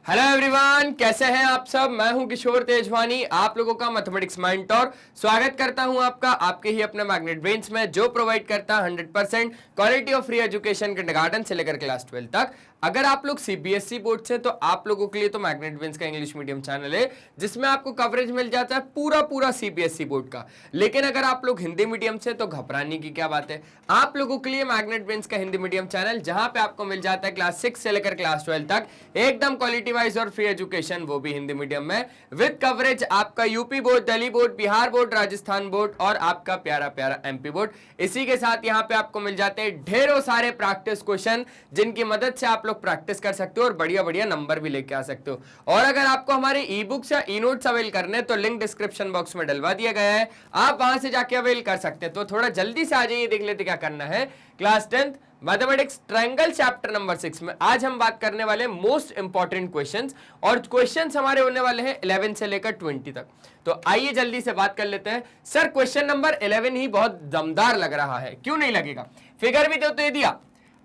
Hello everyone, कैसे हैं आप सब। मैं हूं किशोर तेजवानी, आप लोगों का मैथमेटिक्स मेंटर। स्वागत करता हूं आपका आपके ही अपने मैग्नेट ब्रेन्स में, जो प्रोवाइड करता है 100% quality of free education kindergarten से लेकर क्लास 12 तक। अगर आप लोग सीबीएसई बोर्ड से, तो आप लोगों के लिए तो मैग्नेट ब्रेन्स का इंग्लिश मीडियम चैनल है, जिसमें आपको कवरेज मिल जाता है पूरा सीबीएसई बोर्ड का। लेकिन अगर आप लोग हिंदी मीडियम से, तो घबराने की क्या बात है, आप लोगों के लिए मैग्नेट ब्रेन्स का हिंदी मीडियम चैनल, जहां पे आपको मिल जाता है क्लास 6 से लेकर क्लास 12 तक एकदम क्वालिटी वाइज और फ्री एजुकेशन, वो भी हिंदी मीडियम में, विद कवरेज आपका UP board, Delhi board, Bihar board, Rajasthan board और आपका प्यारा प्यारा एमपी बोर्ड। इसी के साथ यहाँ पे आपको मिल जाते हैं ढेरों सारे प्रैक्टिस क्वेश्चन, जिनकी मदद से आप लोग प्रैक्टिस कर सकते हो और बढ़िया बढ़िया नंबर भी लेके आ सकते हो। और अगर आपको हमारे ई बुक्स या ई नोट्स अवेल करने, तो लिंक डिस्क्रिप्शन बॉक्स में डलवा दिया गया है, आप वहां से जाके अवेल कर सकते हैं। तो थोड़ा जल्दी से आ जाइए, देख लेते क्या करना है। Class 10 mathematics triangle chapter number 6 में आज हम बात करने वाले हैं मोस्ट इंपॉर्टेंट क्वेश्चंस, और क्वेश्चंस हमारे होने वाले हैं 11 से लेकर 20 तक। तो आइए जल्दी से बात कर लेते हैं। सर क्वेश्चन नंबर 11 ही बहुत दमदार लग रहा है, क्यों नहीं लगेगा, फिगर भी तो ये दिया।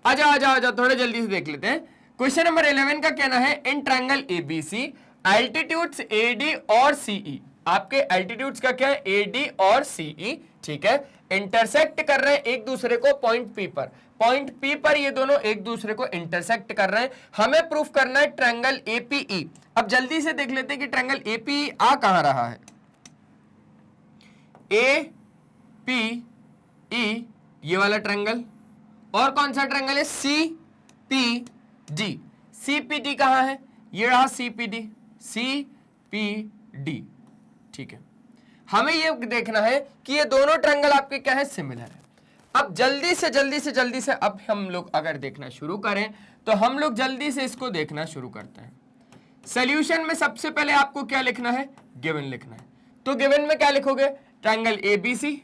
आ जाओ थोड़ा जल्दी से देख लेते हैं। क्वेश्चन नंबर 11 का कहना है, in triangle ABC altitudes AD और सीई, आपके एल्टीट्यूड्स का क्या है, एडी और सीई, ठीक है, इंटरसेक्ट कर रहे हैं एक दूसरे को पॉइंट पी पर। पॉइंट पी पर ये दोनों एक दूसरे को इंटरसेक्ट कर रहे हैं। हमें प्रूफ करना है ट्रायंगल एपीई। अब जल्दी से देख लेते हैं कि ट्रायंगल एपीई आ कहां रहा है। ए पी ई ये वाला ट्रायंगल, और कौन सा ट्रायंगल है, सी पी डी। सीपीडी कहां है, ये रहा सीपीडी, सीपीडी, ठीक है। हमें ये देखना है कि ये दोनों ट्रायंगल आपके क्या है, सिमिलर है। अब जल्दी से अब हम लोग अगर देखना शुरू करें, तो हम लोग जल्दी से इसको देखना शुरू करते हैं। सॉल्यूशन में सबसे पहले आपको क्या लिखना है, गिवन लिखना है। तो गिवन में क्या लिखोगे, ट्रायंगल एबीसी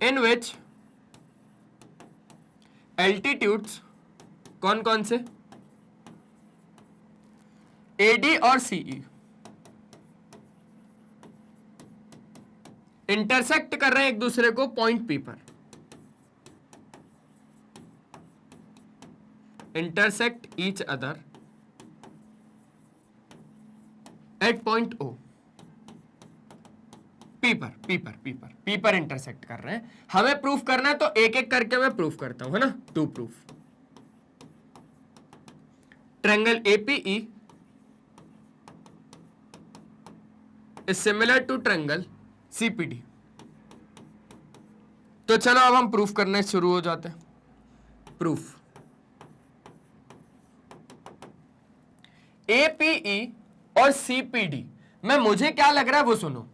इन विच एल्टीट्यूड्स कौन कौन से, एडी और सीई, इंटरसेक्ट कर रहे हैं एक दूसरे को पॉइंट पी पर, intersect each other at point O. P पर इंटरसेक्ट कर रहे हैं। हमें प्रूफ करना है, तो एक एक करके मैं प्रूफ करता हूं, है ना। To proof, triangle APE is similar to triangle CPD. तो चलो अब हम प्रूफ करने शुरू हो जाते हैं। प्रूफ, एपीई और सीपीडी में मुझे क्या लग रहा है वो सुनो।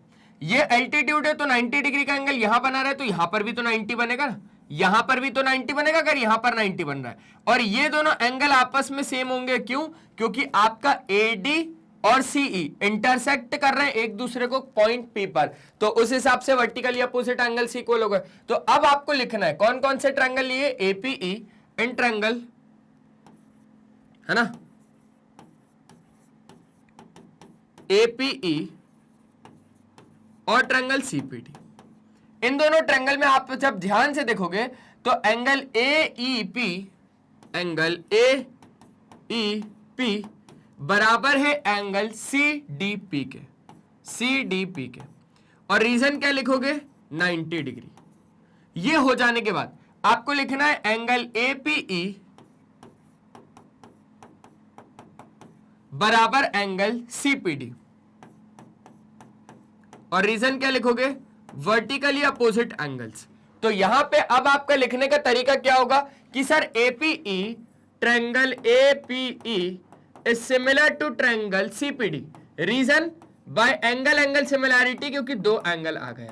ये एल्टीट्यूड है, तो 90 डिग्री का एंगल यहां बना रहा है, तो यहां पर भी तो 90 बनेगा ना, यहां पर भी तो 90 बनेगा अगर यहां पर 90 बन रहा है। और ये दोनों एंगल आपस में सेम होंगे, क्यों, क्योंकि आपका एडी और सीई इंटरसेक्ट कर रहे हैं एक दूसरे को पॉइंट पी पर, तो उस हिसाब से वर्टिकली अपोजिट एंगल इक्वल होगा। तो अब आपको लिखना है कौन कौन से ट्रायंगल लिए, एपीई इन ट्रायंगल, है ना, एपीई और ट्रायंगल सीपीडी। इन दोनों ट्रायंगल में आप जब ध्यान से देखोगे, तो एंगल एईपी बराबर है एंगल सीडीपी के, और रीजन क्या लिखोगे, 90 डिग्री। ये हो जाने के बाद आपको लिखना है एंगल एपीई बराबर एंगल सीपीडी, और रीजन क्या लिखोगे, वर्टिकली अपोजिट एंगल्स। तो यहां पे अब आपका लिखने का तरीका क्या होगा कि sir APE, triangle APE is similar to triangle CPD. Reason, by angle similarity, क्योंकि दो एंगल आ गए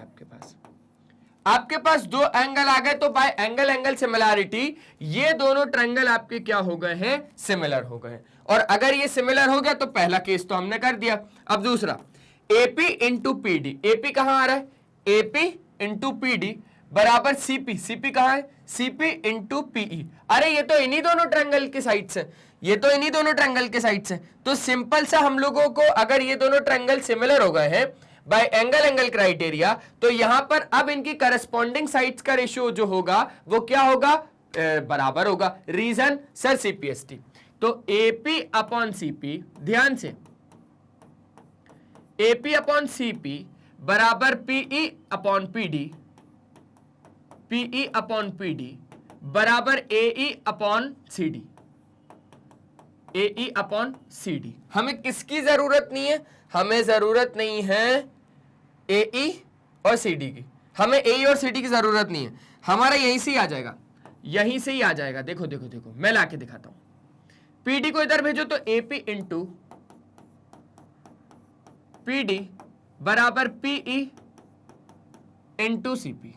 आपके पास दो एंगल आ गए, तो बाय एंगल सिमिलैरिटी ये दोनों ट्रायंगल आपके क्या हो गए हैं, सिमिलर हो गए। और अगर ये सिमिलर हो गया, तो पहला केस तो हमने कर दिया। अब दूसरा, एपी इंटू पीडी, एपी कहां आ रहा है, एपी इंटू पीडी बराबर सीपी, सीपी कहां है, सीपी इंटू पीई। अरे ये तो इन्हीं दोनों ट्रायंगल के साइड्स है, ये तो इन्हीं दोनों ट्रायंगल के साइड्स है। तो सिंपल सा हम लोगों को, अगर ये दोनों ट्रायंगल सिमिलर हो गए हैं बाय एंगल क्राइटेरिया, तो यहां पर अब इनकी करस्पॉन्डिंग साइड्स का रेशियो जो होगा वो क्या होगा, बराबर होगा। Reason, sir CPST. तो AP अपॉन CP, ध्यान से, AP अपॉन CP बराबर PE upon PD, PE upon PD बराबर AE upon CD, AE upon CD। हमें किसकी जरूरत नहीं है? हमें जरूरत नहीं है AE और CD की, हमें AE और CD की जरूरत नहीं है, हमारा यहीं से ही आ जाएगा, यहीं से ही आ जाएगा। देखो देखो देखो, मैं लाके दिखाता हूं। PD को इधर भेजो तो AP इंटू PD बराबर PE इंटू CP।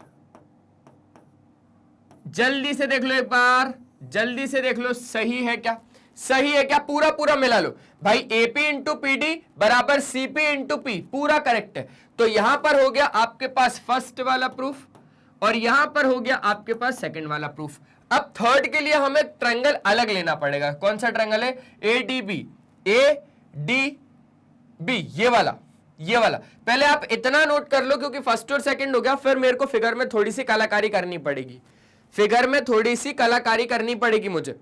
जल्दी से देख लो एक बार, जल्दी से देख लो, सही है क्या? सही है क्या? पूरा पूरा मिला लो भाई। AP इंटू PD बराबर CP इंटू P, पूरा करेक्ट है। तो यहां पर हो गया आपके पास फर्स्ट वाला प्रूफ और यहां पर हो गया आपके पास सेकंड वाला प्रूफ। अब थर्ड के लिए हमें ट्रायंगल अलग लेना पड़ेगा। कौन सा ट्रायंगल है? ADB, ADB, ये वाला, ये वाला। पहले आप इतना नोट कर लो क्योंकि फर्स्ट और सेकंड हो गया, फिर मेरे को फिगर में थोड़ी सी कलाकारी करनी पड़ेगी, फिगर में थोड़ी सी कलाकारी करनी पड़ेगी मुझे।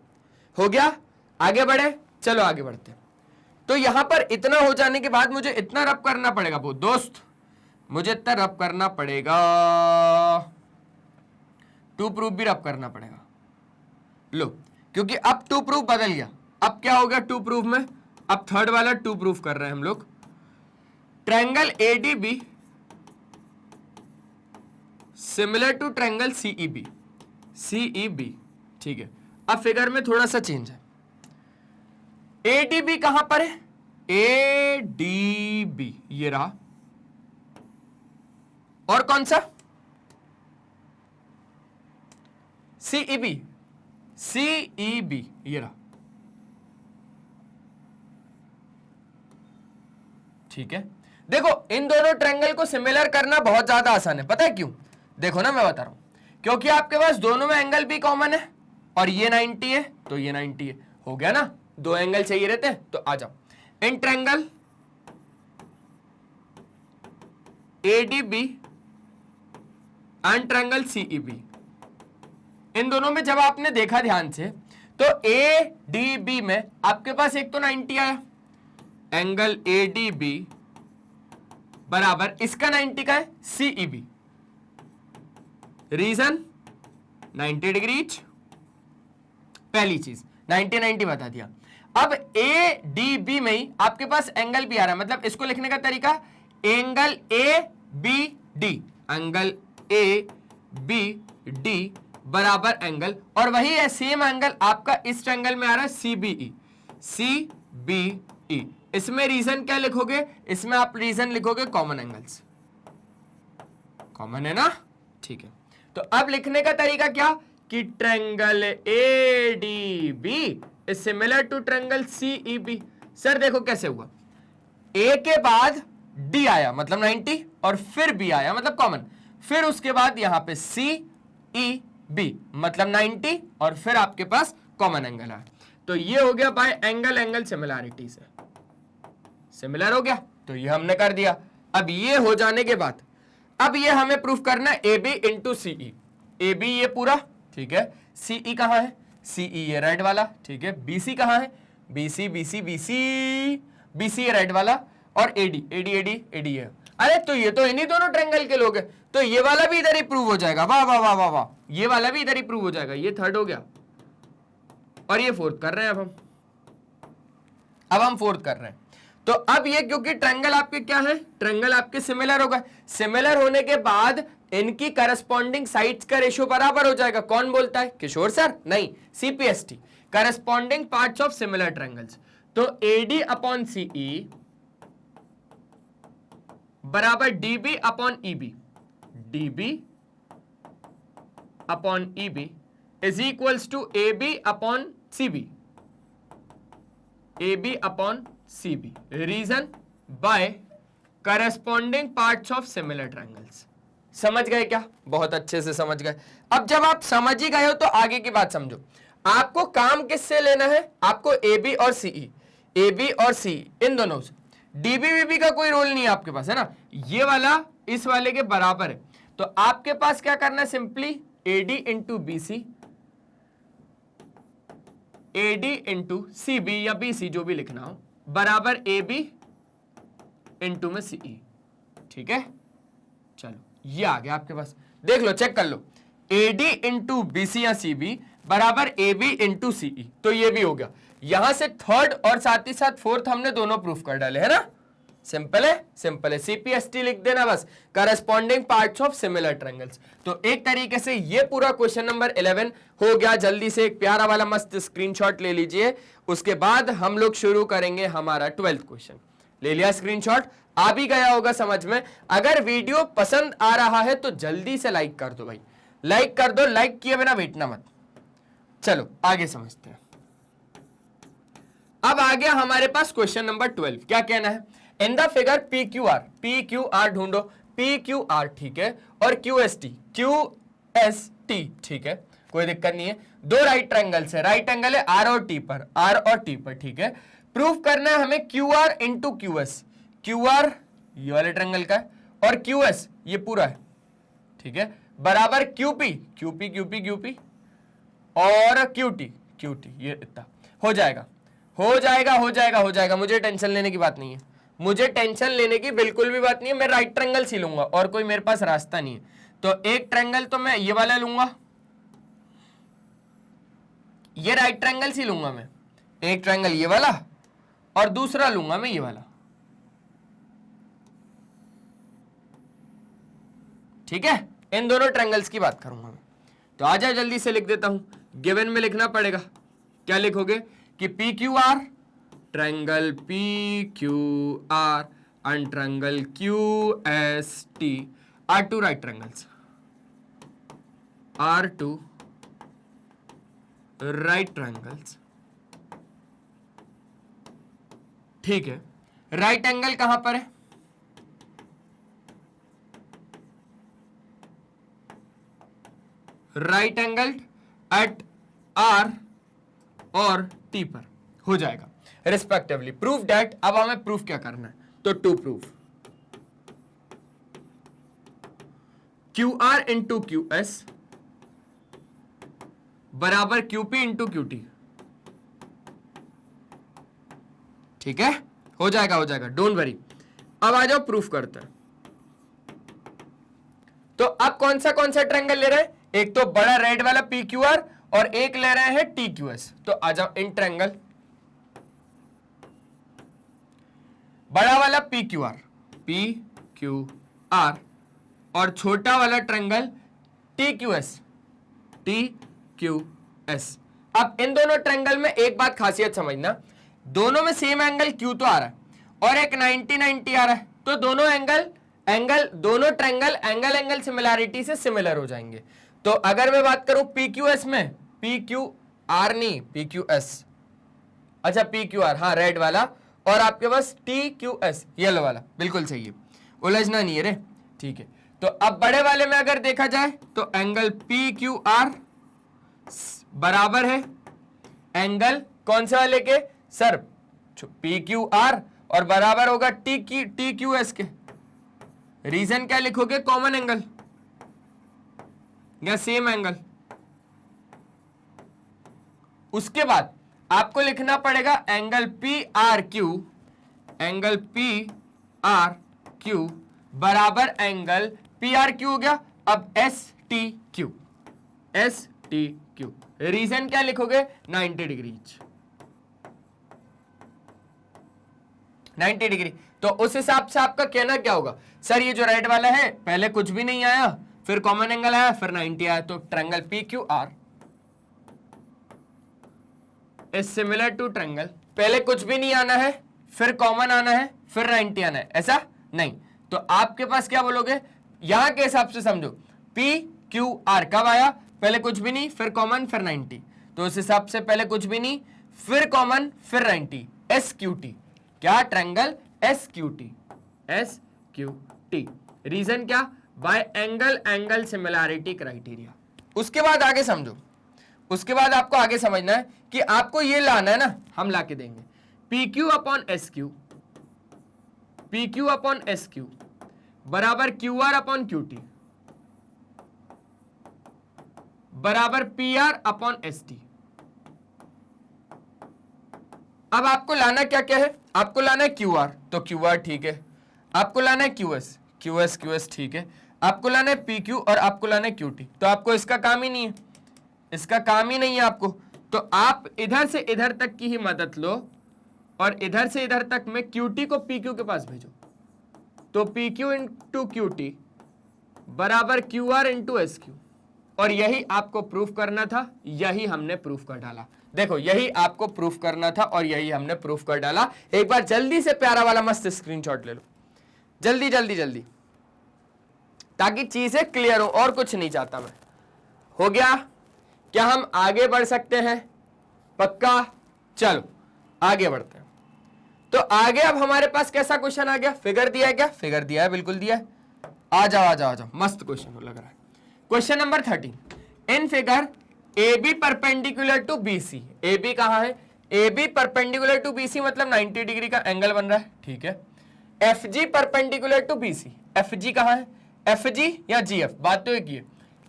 हो गया? आगे बढ़े, चलो आगे बढ़ते। तो यहां पर इतना हो जाने के बाद मुझे इतना रब करना पड़ेगा, वो दोस्त मुझे इतना रब करना पड़ेगा, टू प्रूफ भी रब करना पड़ेगा। लो, क्योंकि अब टू प्रूफ बदल गया। अब क्या हो गया टू प्रूफ में? अब थर्ड वाला टू प्रूफ कर रहे हैं हम लोग। Triangle ADB similar to triangle CEB, CEB, ठीक है। अब फिगर में थोड़ा सा चेंज है। ADB कहां पर है? ADB ये रहा, और कौन सा? CEB, CEB ये रहा, ठीक है। देखो इन दोनों ट्रायंगल को सिमिलर करना बहुत ज्यादा आसान है, पता है क्यों? देखो ना, मैं बता रहा हूं, क्योंकि आपके पास दोनों में एंगल भी कॉमन है और ये 90 है तो ये 90 है, हो गया ना। दो एंगल चाहिए रहते हैं, तो आ जाओ। In triangle ADB and triangle CEB, इन दोनों में जब आपने देखा ध्यान से तो ADB में आपके पास एक तो 90 आया, एंगल ADB बराबर इसका 90 का है CEB, रीजन 90 डिग्री, पहली चीज 90 90 बता दिया। अब ADB में ही आपके पास एंगल भी आ रहा है, मतलब इसको लिखने का तरीका एंगल ABD, एंगल ABD बराबर एंगल, और वही है सेम एंगल आपका इस ट्रायंगल में आ रहा है CBE, CBE। इसमें रीजन क्या लिखोगे? इसमें आप रीजन लिखोगे कॉमन एंगल्स, कॉमन है ना, ठीक है। तो अब लिखने का तरीका क्या कि triangle ADB is similar to triangle CEB। Sir देखो कैसे हुआ, A के बाद D आया मतलब 90, और फिर B आया मतलब कॉमन, फिर उसके बाद यहां पे CEB मतलब 90, और फिर आपके पास कॉमन एंगल है। तो ये हो गया बाय एंगल एंगल सिमिलैरिटी से, सिमिलर हो गया, तो ये हमने कर दिया। अब ये हो जाने के बाद अब ये हमें प्रूफ करना है AB इंटू CE, AB ये पूरा, ठीक है। CE कहां है? CE ये रेड वाला, ठीक है। BC कहां है? BC BC BC BC ये रेड वाला, और AD AD AD AD है। अरे तो ये तो इन्हीं दोनों ट्रायंगल के लोग हैं, तो ये वाला भी इधर ही प्रूव हो जाएगा। वाह वाह वाह वाह वाह, ये वाला भी इधर ही प्रूव हो जाएगा। ये थर्ड हो गया और ये फोर्थ कर रहे हैं। अब हम फोर्थ कर रहे हैं। तो अब ये क्योंकि ट्रायंगल आपके क्या है? ट्रायंगल आपके सिमिलर होगा, सिमिलर होने के बाद इनकी करस्पॉन्डिंग साइड्स का रेशियो बराबर हो जाएगा। कौन बोलता है? किशोर सर? नहीं, CPST, corresponding parts of similar triangles. तो AD अपॉन CE बराबर DB upon EB, DB upon EB is equals to AB upon CB, AB upon CB, reason by corresponding parts of similar triangles. समझ गए क्या? बहुत अच्छे से समझ गए। अब जब आप समझ ही गए हो तो आगे की बात समझो। आपको काम किससे लेना है? आपको AB और CE, AB और CE इन दोनों से। DB का कोई रोल नहीं है आपके पास, है ना। ये वाला इस वाले के बराबर है, तो आपके पास क्या करना है? Simply AD into BC, AD into CB या BC जो भी लिखना हो बराबर AB इंटू में CE। ठीक है, चलो ये आ गया आपके पास, देख लो, चेक कर लो। AD इंटू BC या CB बराबर AB इंटू CE, तो ये भी हो गया। यहां से थर्ड और साथ ही साथ फोर्थ हमने दोनों प्रूफ कर डाले, है ना। सिंपल है, सिंपल है। CPST लिख देना बस, corresponding parts of similar triangles. तो एक तरीके से ये पूरा क्वेश्चन नंबर 11 हो गया। जल्दी से एक प्यारा वाला मस्त स्क्रीनशॉट ले लीजिए, उसके बाद हम लोग शुरू करेंगे हमारा 12th क्वेश्चन। ले लिया स्क्रीनशॉट, आ भी गया होगा समझ में। अगर वीडियो पसंद आ रहा है तो जल्दी से लाइक कर दो भाई, लाइक कर दो, लाइक किए बिना वेटना मत। चलो आगे समझते हैं। अब आ गया हमारे पास क्वेश्चन नंबर 12। क्या कहना है, इन द फिगर PQR ढूंढो, PQR ठीक है, और QST ठीक है, कोई दिक्कत नहीं है। दो राइट ट्रायंगल्स है, राइट एंगल है R और T पर, ठीक है। प्रूफ करना है हमें QR इंटू QS, QR ये वाले ट्रायंगल का है और QS ये पूरा है, ठीक है, बराबर QP और QT ये इतना हो जाएगा। मुझे टेंशन लेने की बात नहीं है, मुझे टेंशन लेने की बिल्कुल भी बात नहीं है। मैं राइट ट्रायंगल ही लूंगा और कोई मेरे पास रास्ता नहीं है। तो एक ट्रायंगल तो मैं ये वाला लूंगा, ये राइट ट्रायंगल ही लूंगा मैं, एक ट्रायंगल ये वाला और दूसरा लूंगा मैं ये वाला, ठीक है। इन दोनों ट्रायंगल्स की बात करूंगा मैं। तो आ जाओ जल्दी से लिख देता हूं, गिवन में लिखना पड़ेगा। क्या लिखोगे कि PQR triangle PQR and triangle QST are two right triangles, are two right triangles, ठीक है। राइट एंगल कहां पर है, राइट एंगल एट R और T पर हो जाएगा रिस्पेक्टिवली। प्रूफ दैट, अब हमें प्रूफ क्या करना है, तो to proof QR into QS बराबर QP इंटू QT, ठीक है, हो जाएगा, डोंट वरी। अब आ जाओ प्रूफ करते हैं। तो अब कौन सा ट्रायंगल ले रहे हैं, एक तो बड़ा रेड वाला PQR और एक ले रहे हैं TQS। तो आ जाओ इन ट्रायंगल, बड़ा वाला PQR और छोटा वाला ट्रायंगल TQS। अब इन दोनों ट्रायंगल में एक बात खासियत समझना, दोनों में सेम एंगल Q तो आ रहा है और एक 90-90 आ रहा है, तो दोनों ट्रायंगल एंगल सिमिलैरिटी से सिमिलर हो जाएंगे। तो अगर मैं बात करूं PQS में, PQR नहीं PQS, अच्छा PQR हाँ रेड वाला, और आपके पास TQS येलो वाला, बिल्कुल सही है, उलझना नहीं है रे, ठीक है। तो अब बड़े वाले में अगर देखा जाए तो एंगल PQR बराबर है एंगल कौन से वाले के सर, PQR, और बराबर होगा TQS के। रीजन क्या लिखोगे, कॉमन एंगल या सेम एंगल। उसके बाद आपको लिखना पड़ेगा एंगल PRQ बराबर एंगल PRQ हो गया। अब STQ, रीजन क्या लिखोगे, 90 डिग्री। तो उस हिसाब से आपका कहना क्या होगा, सर ये जो राइट वाला है पहले कुछ भी नहीं आया, फिर कॉमन एंगल आया, फिर 90 आया, तो triangle PQR is similar to triangle, पहले कुछ भी नहीं आना है, फिर कॉमन आना है, फिर 90 आना है, ऐसा नहीं। तो आपके पास क्या बोलोगे, यहां के हिसाब से समझो, PQR कब आया, पहले कुछ भी नहीं, फिर कॉमन, फिर 90, तो उस हिसाब से पहले कुछ भी नहीं, फिर कॉमन, फिर 90, SQT, क्या ट्रायंगल SQT। रीजन क्या, बाय एंगल सिमिलैरिटी क्राइटेरिया। उसके बाद आगे समझो, उसके बाद आपको आगे समझना है कि आपको ये लाना है ना, हम लाके देंगे PQ अपॉन SQ बराबर QR अपॉन QT बराबर PR अपॉन ST। अब आपको लाना क्या क्या है, आपको लाना है क्यू आर, तो क्यू आर ठीक है, आपको लाना है Q S, Q S Q S ठीक है, आपको लाना है पी क्यू और आपको लाना है क्यू टी, तो आपको इसका काम ही नहीं है, इसका काम ही नहीं है आपको, तो आप इधर से इधर तक की ही मदद लो और इधर से इधर तक में क्यू टी को पी क्यू के पास भेजो, तो P Q into Q T बराबर Q R into S Q, और यही आपको प्रूफ करना था, यही हमने प्रूफ कर डाला। देखो यही आपको प्रूफ करना था और यही हमने प्रूफ कर डाला। एक बार जल्दी से प्यारा वाला मस्त स्क्रीनशॉट ले लो, जल्दी जल्दी जल्दी, ताकि चीजें क्लियर हो, और कुछ नहीं चाहता मैं। हो गया? क्या हम आगे बढ़ सकते हैं? पक्का? चलो आगे बढ़ते हैं। तो आगे अब हमारे पास कैसा क्वेश्चन आ गया? फिगर दिया है क्या? फिगर दिया है, बिल्कुल दिया है। आ जाओ आ जाओ आ जाओ, मस्त क्वेश्चन लग रहा है। Question number 13, in figure A B perpendicular to B C, A B कहां है? A B perpendicular to B C मतलब 90 डिग्री का एंगल बन रहा है, ठीक है। F G perpendicular to B C, F G कहां है? एफ जी या जी एफ, बात तो एक ही है,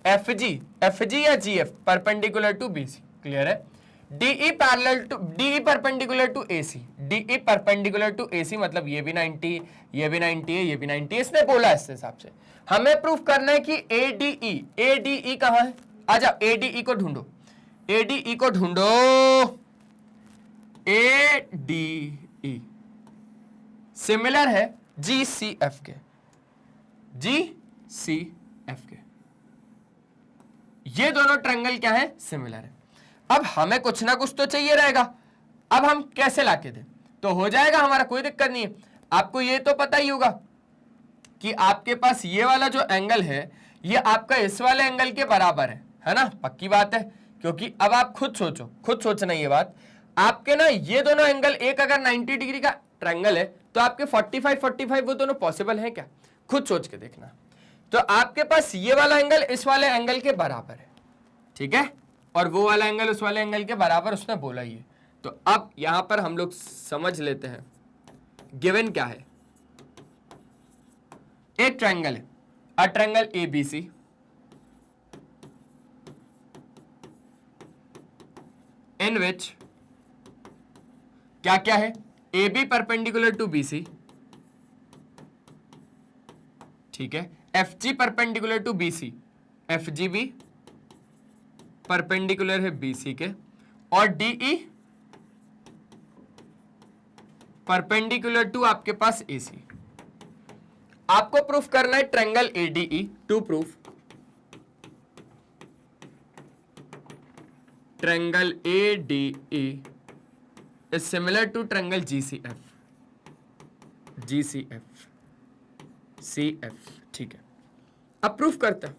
एफ जी या G F perpendicular to B C, clear है। DE parallel to DE perpendicular to AC, DE perpendicular to AC मतलब ये भी 90, ये भी 90 है, ये भी 90 है, इसने बोला इस हिसाब से। हमें प्रूफ करना है कि एडीई कहां है? आ जाओ, एडीई को ढूंढो, एडीई को ढूंढो, एडीई सिमिलर है जीसीएफ के, जीसीएफ के, ये दोनों ट्रायंगल क्या है? सिमिलर है। अब हमें कुछ ना कुछ तो चाहिए रहेगा, अब हम कैसे लाके दें? तो हो जाएगा हमारा, कोई दिक्कत नहीं है। आपको ये तो पता ही होगा कि आपके पास ये वाला जो एंगल है ये आपका इस वाले एंगल के बराबर है ना? पक्की बात है, क्योंकि अब आप खुद सोचो, खुद सोचना ये बात, आपके ना ये दोनों एंगल, एक अगर 90 डिग्री का ट्रायंगल है तो आपके 45 वो दोनों पॉसिबल है क्या? खुद सोच के देखना। तो आपके पास ये वाला एंगल इस वाले एंगल के बराबर है, ठीक है, और वो वाला एंगल उस वाले एंगल के बराबर, उसने बोला ही है। तो अब यहां पर हम लोग समझ लेते हैं गिवन क्या है। एक ट्रायंगल है, अ ट्रायंगल एबीसी, इन विच क्या क्या है? A B perpendicular to B C, ठीक है, F G perpendicular to B C, F G भी परपेंडिकुलर है बी सी के, और डीई परपेंडिकुलर टू आपके पास ए सी। आपको प्रूफ करना है triangle ADE, to proof triangle ADE is similar to triangle GCF, CF, ठीक है। अब प्रूफ करते हैं,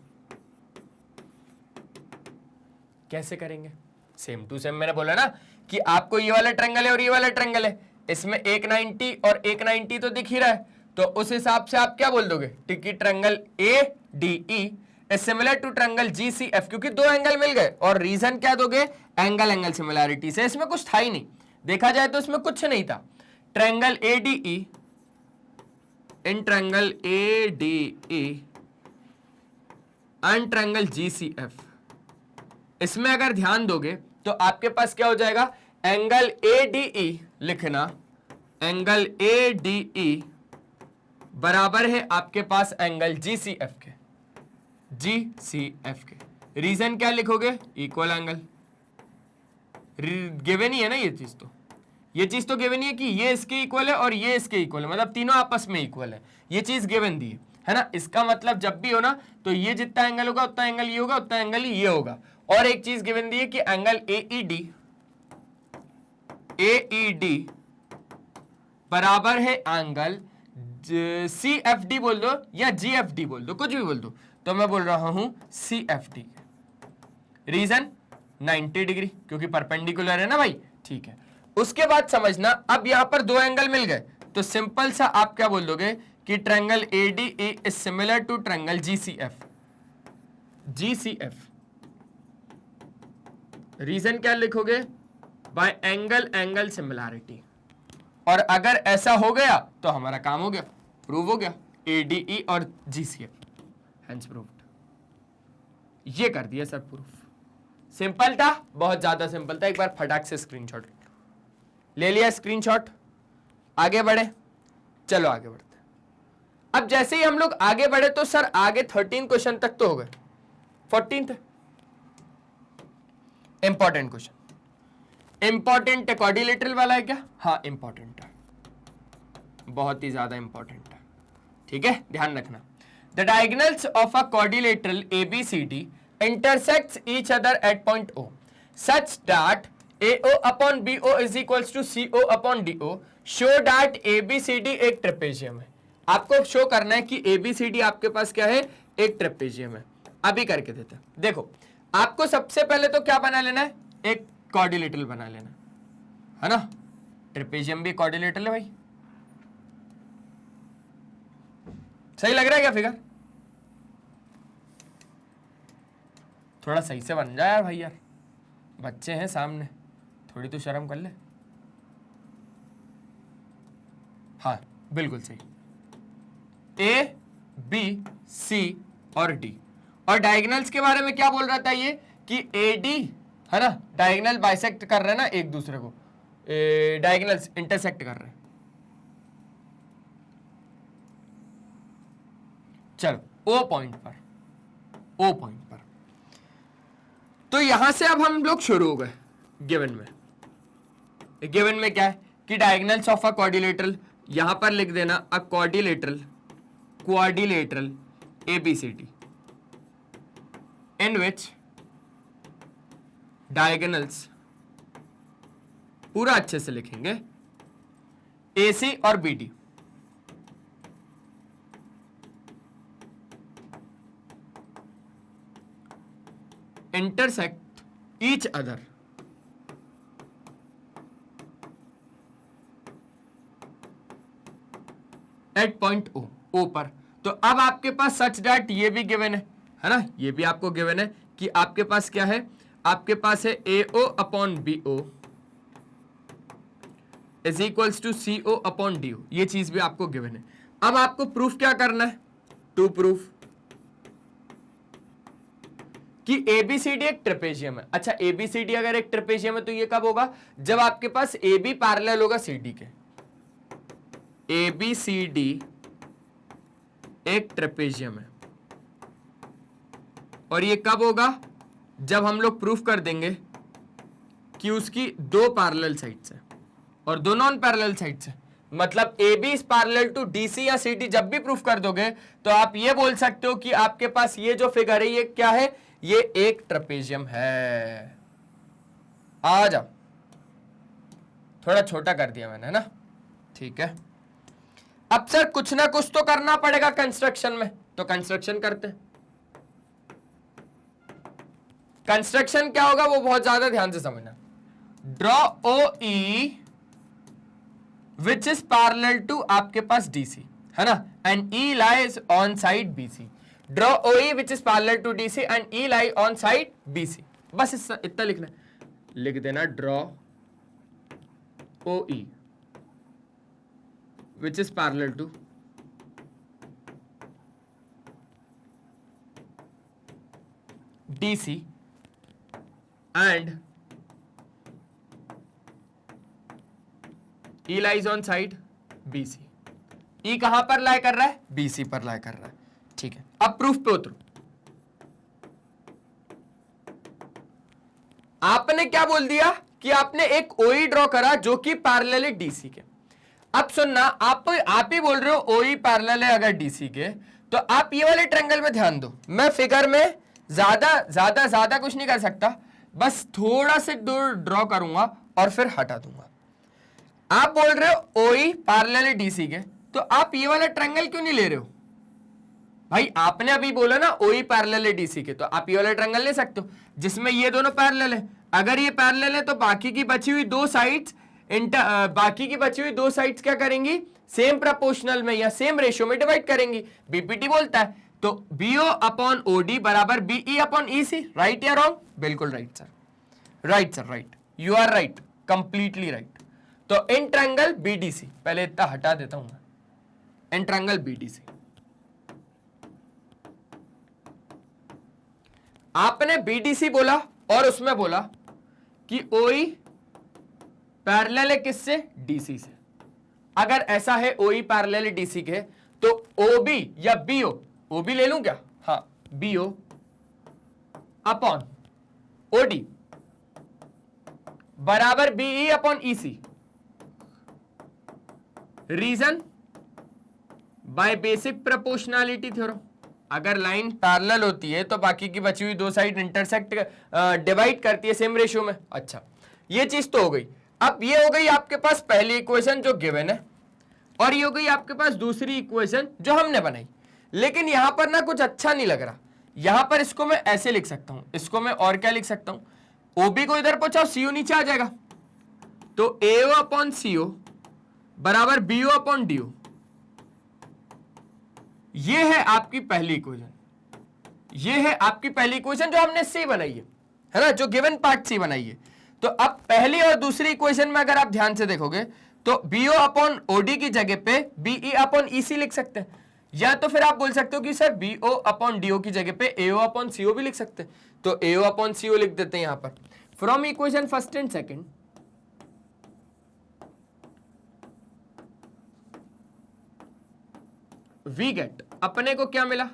कैसे करेंगे? सेम टू सेम, मैंने बोला ना कि आपको ये वाला ट्रायंगल है और ये वाला ट्रायंगल है, इसमें एक 90 और एक 90 तो दिख ही रहा है, तो उस हिसाब से आप क्या बोल दोगे? कि triangle ADE is similar to triangle GCF, क्योंकि दो एंगल मिल गए, और रीजन क्या दोगे? एंगल सिमिलैरिटी से। इसमें कुछ था ही नहीं, देखा जाए तो इसमें कुछ नहीं था। Triangle ADE in triangle ADE and triangle GCF, इसमें अगर ध्यान दोगे तो आपके पास क्या हो जाएगा? एंगल ADE लिखना, एंगल ADE बराबर है आपके पास एंगल GCF के, GCF के। रीजन क्या लिखोगे? इक्वल एंगल, गिवन ही है ना ये चीज, तो ये चीज तो गिवन ही है कि ये इसके इक्वल है और ये इसके इक्वल है, मतलब तीनों आपस में इक्वल है, ये चीज गिवन दी है ना। इसका मतलब जब भी हो ना तो ये जितना एंगल होगा उतना एंगल ये होगा, उतना एंगल ये होगा। और एक चीज गिवन दी है कि एंगल AED बराबर है एंगल CFD बोल दो या GFD बोल दो, कुछ भी बोल दो, तो मैं बोल रहा हूं CFD। रीजन 90 डिग्री, क्योंकि परपेंडिकुलर है ना भाई, ठीक है। उसके बाद समझना, अब यहां पर दो एंगल मिल गए, तो सिंपल सा आप क्या बोल दोगे कि triangle ADE is similar to triangle GCF। Reason क्या लिखोगे? By angle similarity. और अगर ऐसा हो गया तो हमारा काम हो गया, प्रूव हो गया, ADE और GCF हेंस प्रूव्ड। ये कर दिया सर प्रूफ। सिंपल था, बहुत ज्यादा सिंपल था। एक बार फटाक से स्क्रीनशॉट। ले लिया स्क्रीनशॉट, आगे बढ़े, चलो आगे बढ़ते हैं। अब जैसे ही हम लोग आगे बढ़े तो सर आगे 13 क्वेश्चन तक तो हो गए, 14th इंपॉर्टेंट क्वेश्चन, इंपॉर्टेंट है, क्वाड्रिलेटरल वाला है क्या? हाँ इंपॉर्टेंट है, बहुत ही ज्यादा इंपॉर्टेंट है, ठीक है, ध्यान रखना। The diagonals of a quadrilateral ABCD intersects each other at point O such that AO upon BO is equals to CO upon DO. Show that ABCD एक ट्रेपेजियम है। आपको शो करना है कि ABCD आपके पास क्या है, एक ट्रेपेजियम है। अभी करके देते हैं। देखो आपको सबसे पहले तो क्या बना लेना है, एक क्वाड्रिलेटरल बना लेना है ना, ट्रेपेजियम भी क्वाड्रिलेटरल है भाई, सही लग रहा है क्या फिगर? थोड़ा सही से बन जाए यार भाई, यार बच्चे हैं सामने, थोड़ी तो शर्म कर ले। हाँ बिल्कुल सही, A B C और D। और डायगोनल्स के बारे में क्या बोल रहा था ये कि AD है ना, डायगोनल बाइसेक्ट कर रहे हैं ना एक दूसरे को, डायगोनल्स इंटरसेक्ट कर रहे हैं। चलो O पॉइंट पर, O पॉइंट पर, तो यहां से अब हम लोग शुरू हो गए। गिवन में क्या है कि डायगोनल्स ऑफ अ क्वाड्रिलेटरल, यहां पर लिख देना अ क्वाड्रिलेटरल ABCD इन विच डायगोनल्स, पूरा अच्छे से लिखेंगे, AC और BD intersect each other at point O पर। तो अब आपके पास सच दैट ये भी गिवन है ना, ये भी आपको गिवन है कि आपके पास क्या है, आपके पास है AO upon BO is equals to CO upon DO, ये चीज भी आपको गिवन है। अब आपको प्रूफ क्या करना है, टू प्रूफ कि ABCD एक ट्रेपेजियम है। अच्छा ABCD अगर एक ट्रेपेजियम है तो ये कब होगा, जब आपके पास AB पैरेलल होगा CD के। ABCD एक ट्रेपेजियम है और ये कब होगा, जब हम लोग प्रूफ कर देंगे कि उसकी दो पैरेलल साइड्स है और दो नॉन पैरेलल साइड्स है। मतलब AB is parallel to DC या CD जब भी प्रूफ कर दोगे तो आप ये बोल सकते हो कि आपके पास ये जो फिगर है ये क्या है, ये एक ट्रेपेजियम है। आ जाओ, थोड़ा छोटा कर दिया मैंने ना, ठीक है। अब सर कुछ ना कुछ तो करना पड़ेगा कंस्ट्रक्शन में, तो कंस्ट्रक्शन करते हैं। कंस्ट्रक्शन क्या होगा वो बहुत ज्यादा ध्यान से समझना। Draw OE which is parallel to आपके पास DC है ना, and E lies on side BC। Draw OE which is parallel to DC and E lie on side BC। बस इतना लिखना, लिख देना draw OE which is parallel to DC and E lies on side BC। E कहां पर लाई कर रहा है, BC पर लाई कर रहा है, ठीक है। अब प्रूफ पे उतरो। आपने क्या बोल दिया कि आपने एक OE ड्रॉ करा जो कि पैरेलल है DC के। अब सुनना, आप ही बोल रहे हो OE पैरेलल है अगर DC के, तो आप ये वाले ट्रायंगल में ध्यान दो। मैं फिगर में ज्यादा कुछ नहीं कर सकता, बस थोड़ा से दूर ड्रॉ करूंगा और फिर हटा दूंगा। आप बोल रहे हो OE पैरेलल है DC के, तो आप ये वाला ट्रायंगल क्यों नहीं ले रहे हो भाई? आपने अभी बोला ना OE पैरेलल है DC के, तो आप ये वाला ट्रायंगल ले सकते हो जिसमें ये दोनों पैरेलल है। अगर ये पैरेलल है तो बाकी की बची हुई दो साइड्स क्या करेंगी, सेम प्रोपोर्शनल में या सेम रेशियो में डिवाइड करेंगी। बीपीटी बोलता है तो BO अपॉन OD बराबर BE अपॉन EC। राइट या रॉन्ग? बिल्कुल right sir, right sir, right, you are right, completely right. तो इन ट्रायंगल BDC, पहले इतना हटा देता हूं मैं, इन ट्रायंगल BDC। आपने BDC बोला और उसमें बोला कि OE पैरेलल है किससे? डीसी से। अगर ऐसा है ओई पैरेलल है डीसी के, तो ओबी या बीओ, ओबी ले लूं क्या? हाँ, बीओ अपॉन ओडी बराबर BE upon EC. Reason? By basic proportionality theorem. अगर लाइन पैरेलल होती है तो बाकी की बची हुई दो साइड इंटरसेक्ट डिवाइड करती है सेम रेशियो में। अच्छा, ये चीज तो हो गई। अब ये हो गई आपके पास पहली इक्वेशन जो गिवन है, और ये हो गई आपके पास दूसरी इक्वेशन जो हमने बनाई। लेकिन यहां पर ना कुछ अच्छा नहीं लग रहा। यहां पर इसको मैं ऐसे लिख सकता हूं, इसको मैं और क्या लिख सकता हूं, ओबी को इधर पहुंचाओ, सीओ नीचे आ जाएगा, तो एओ अपॉन सीओ बराबर बीओ अपॉन डीओ। ये है आपकी पहली इक्वेशन, ये है आपकी पहली इक्वेशन जो हमने सी बनाई है ना, जो गिवन पार्ट सी बनाई है। तो अब पहली और दूसरी इक्वेशन में अगर आप ध्यान से देखोगे तो बीओ अपॉन ओडी की जगह पे बीई अपॉन ईसी लिख सकते हैं, या तो फिर आप बोल सकते हो कि सर बीओ अपॉन डीओ की जगह पे एओ अपॉन सीओ भी लिख सकते हैं। तो एओ अपॉन सीओ लिख देते हैं यहां पर। From equation first and second we get, अपने को क्या मिला?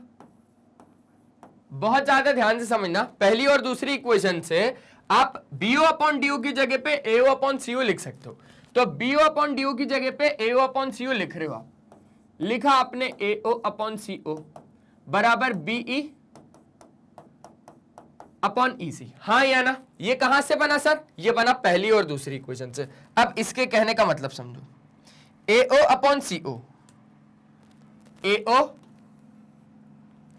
बहुत ज्यादा ध्यान से समझना, पहली और दूसरी इक्वेशन से आप बीओ अपॉन डीओ की जगह पे एओ अपॉन सीओ लिख सकते हो। तो बीओ अपॉन डीओ की जगह पे एओ अपॉन सीओ लिख रहे हो आप, लिखा आपने एओ अपॉन सीओ बराबर बीई अपॉन ईसी। हाँ या ना? ये कहां से बना सर? ये बना पहली और दूसरी इक्वेशन से। अब इसके कहने का मतलब समझो, AO upon CO, AO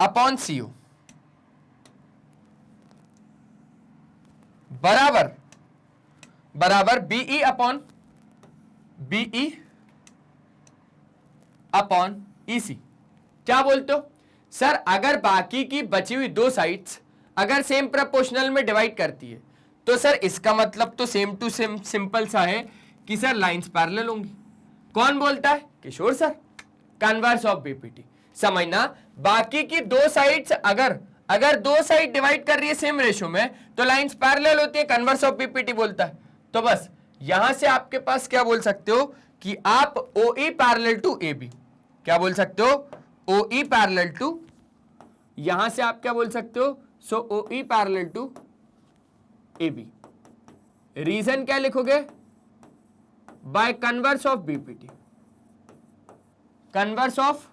upon CO बराबर बराबर बीई अपॉन ईसी। क्या बोलते हो सर? अगर बाकी की बची हुई दो साइड्स अगर सेम प्रोपोर्शनल में डिवाइड करती है तो सर इसका मतलब तो सेम टू सेम सिंपल सा है कि सर लाइंस पैरेलल होंगी। कौन बोलता है? Kishore sir. Converse of BPT. समझना, बाकी की दो साइड्स अगर दो साइड डिवाइड कर रही है सेम रेशियो में तो लाइंस पैरेलल होती है, कन्वर्स ऑफ बीपीटी बोलता है। तो बस यहां से आपके पास क्या बोल सकते हो कि आप OE पैरेलल टू AB, क्या बोल सकते हो? OE पैरेलल टू, यहां से आप क्या बोल सकते हो? So OE parallel to AB। Reason क्या लिखोगे? By converse of BPT, converse of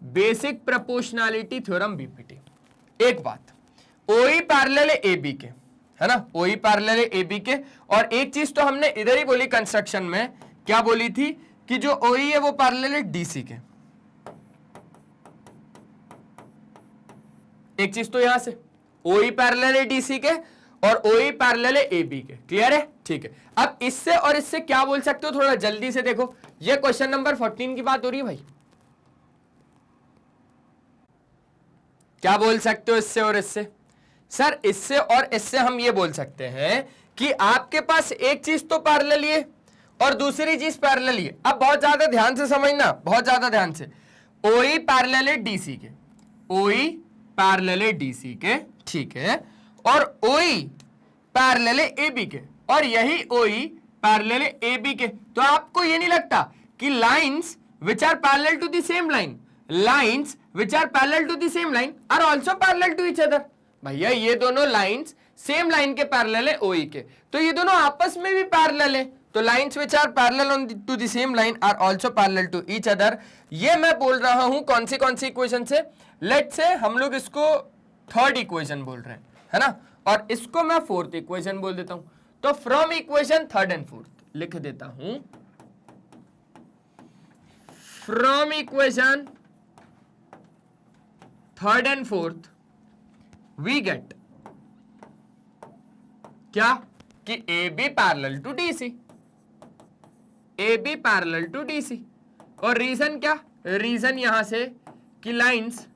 basic proportionality theorem BPT. एक बात, OE पैरेलल है AB के, है ना, OE पैरेलल है AB के। और एक चीज तो हमने इधर ही बोली कंस्ट्रक्शन में, क्या बोली थी? कि जो OE है वो पैरेलल है DC के। एक चीज तो यहां से OE पैरेलल है DC के और OE पैरेलल है AB के। क्लियर है? ठीक है। अब इससे और इससे क्या बोल सकते हो? थोड़ा जल्दी से देखो, ये क्वेश्चन नंबर 14 की बात हो रही है भाई। क्या बोल सकते हो इससे और इससे? सर इससे और इससे हम ये बोल सकते हैं कि आपके पास एक चीज तो पैरेलल है और दूसरी चीज पैरेलल है। अब बहुत ज्यादा ध्यान से समझना, बहुत ज्यादा ध्यान से। OE पैरेलल है DC के, OE पैरेलल है DC के, ठीक है, और OE पैरेलल है AB के, और यही OE पैरेलल है AB के। तो आपको ये नहीं लगता कि lines which are parallel to the same line, lines which are parallel to the same line are also parallel to each other? भैया ये दोनों लाइंस सेम लाइन के पैरेलल है OE के, तो ये दोनों आपस में भी पैरेलल है। तो lines which are parallel on to the same line are also parallel to each other। ये मैं बोल रहा हूं कौन सी इक्वेशन से? लेट्स से हम लोग इसको थर्ड इक्वेशन बोल रहे हैं, है ना, और इसको मैं फोर्थ इक्वेशन बोल देता हूं। तो from equation third and fourth लिख देता हूं, from equation third and fourth we get क्या? कि AB parallel to DC, AB parallel to DC। और रीजन क्या? रीजन यहां से कि lines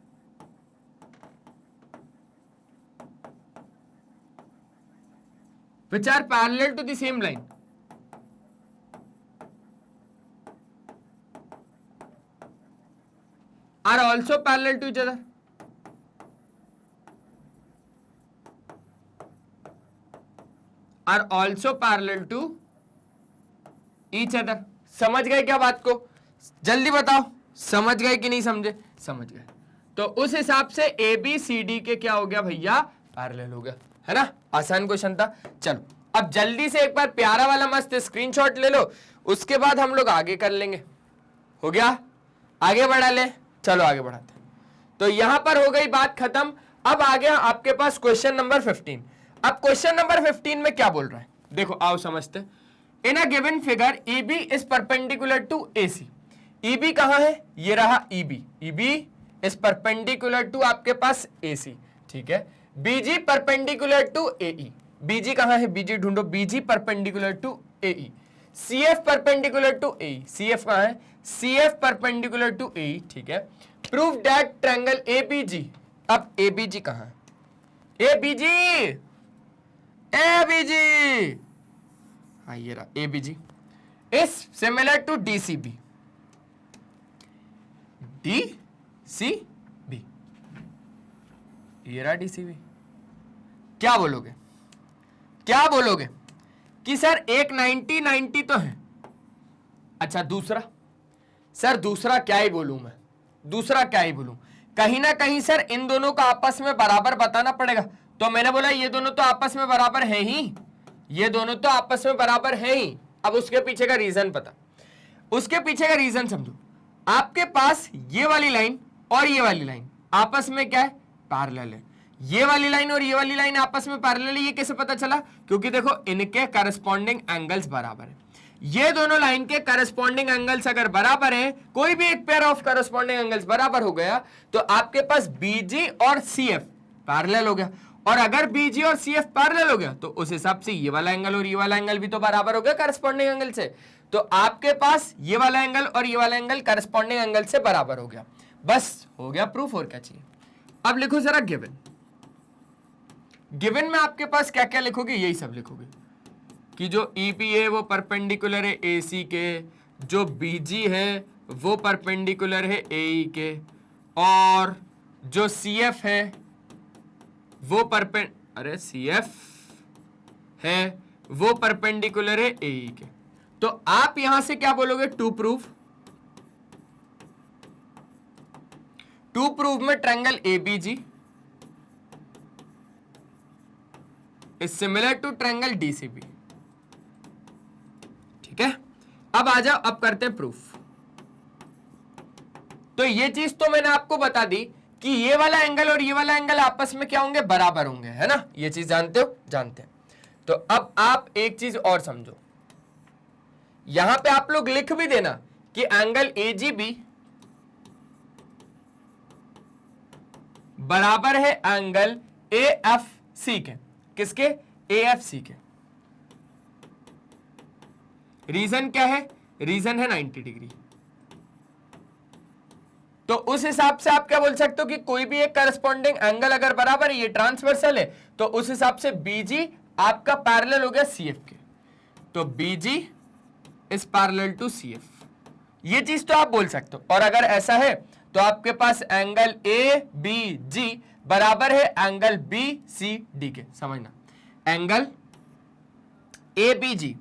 which are parallel to the same line are also parallel to each other। Are also parallel to each other. समझ गए क्या बात को? जल्दी बताओ, समझ गए कि नहीं समझे? समझ गए। तो उस हिसाब से ए बी सी डी के क्या हो गया भैया? पैरेलल हो गया, है ना? आसान क्वेश्चन था। चलो अब जल्दी से एक बार प्यारा वाला मस्त स्क्रीनशॉट ले लो, उसके बाद हम लोग आगे कर लेंगे। हो गया? आगे बढ़ा ले, चलो आगे बढ़ाते हैं। तो यहां पर हो गई बात खत्म। अब आ गया आपके पास क्वेश्चन नंबर 15। अब क्वेश्चन नंबर 15 में क्या बोल रहा है देखो, आओ समझते। In a given figure EB is perpendicular to AC। EB कहां है? ये रहा EB। EB is perpendicular to आपके पास AC, ठीक है। BG perpendicular to AE। BG कहां है? BG ढूंढो। BG perpendicular to AE। CF perpendicular to AE। CF कहां है? CF परपेंडिकुलर टू AE, ठीक है। Prove that triangle ABG। अब ABG कहां है? ABG, ABG, हाँ ये रहा ABG is similar to DCB। DCB, ये रहा DCB। क्या बोलोगे? क्या बोलोगे कि सर एक 90-90 तो है। अच्छा दूसरा? सर दूसरा क्या ही बोलूं मैं, दूसरा क्या ही बोलूं। कहीं ना कहीं सर इन दोनों का आपस में बराबर बताना पड़ेगा। तो मैंने बोला ये दोनों तो आपस में बराबर है ही, ये दोनों तो आपस में बराबर है ही। अब उसके पीछे का रीजन पता, उसके पीछे का रीजन समझो। आपके पास ये वाली लाइन और ये वाली लाइन आपस में क्या है? पैरेलल है। ये वाली लाइन और ये वाली लाइन आपस में पैरेलल है। ये कैसे पता चला? क्योंकि देखो इनके करस्पॉन्डिंग एंगल्स बराबर है। ये दोनों लाइन के करस्पॉन्डिंग एंगल्स अगर बराबर हैं, कोई भी एक पेयर ऑफ करस्पॉन्डिंग एंगल्स बराबर हो गया, तो आपके पास BG और CF पैरेलल हो गया। और अगर BG और CF पैरेलल हो गया तो उस हिसाब से ये वाला एंगल और ये वाला एंगल भी तो बराबर हो गया करस्पॉन्डिंग एंगल से। तो आपके पास ये वाला एंगल और ये वाला एंगल करस्पॉन्डिंग एंगल से बराबर हो गया। बस हो गया प्रूफ, और क्या चाहिए। अब लिखो जरा गिवन। गिवन में आपके पास क्या क्या लिखोगे? यही सब लिखोगे कि जो EP है वो परपेंडिकुलर है AC के, जो BG है वो परपेंडिकुलर है AE के, और जो CF है वो CF है वो परपेंडिकुलर है AE के। तो आप यहां से क्या बोलोगे? टू प्रूव में triangle ABG is similar to triangle DCB, ठीक है। अब आ जाओ, अब करते हैं प्रूफ। तो ये चीज तो मैंने आपको बता दी कि ये वाला एंगल और ये वाला एंगल आपस में क्या होंगे? बराबर होंगे, है ना? ये चीज जानते हो? जानते हैं। तो अब आप एक चीज और समझो, यहां पे आप लोग लिख भी देना कि एंगल AGB बराबर है एंगल AFC के। किसके? AFC के। रीजन क्या है? रीजन है 90 डिग्री। तो उस हिसाब से आप क्या बोल सकते हो कि कोई भी एक करस्पॉन्डिंग एंगल अगर बराबर है, ये ट्रांसवर्सल है, तो उस हिसाब से BG आपका पैरेलल हो गया CF के। तो BG is parallel to CF, ये चीज तो आप बोल सकते हो। और अगर ऐसा है तो आपके पास एंगल ABG बराबर है एंगल BCD के। समझना, एंगल ABG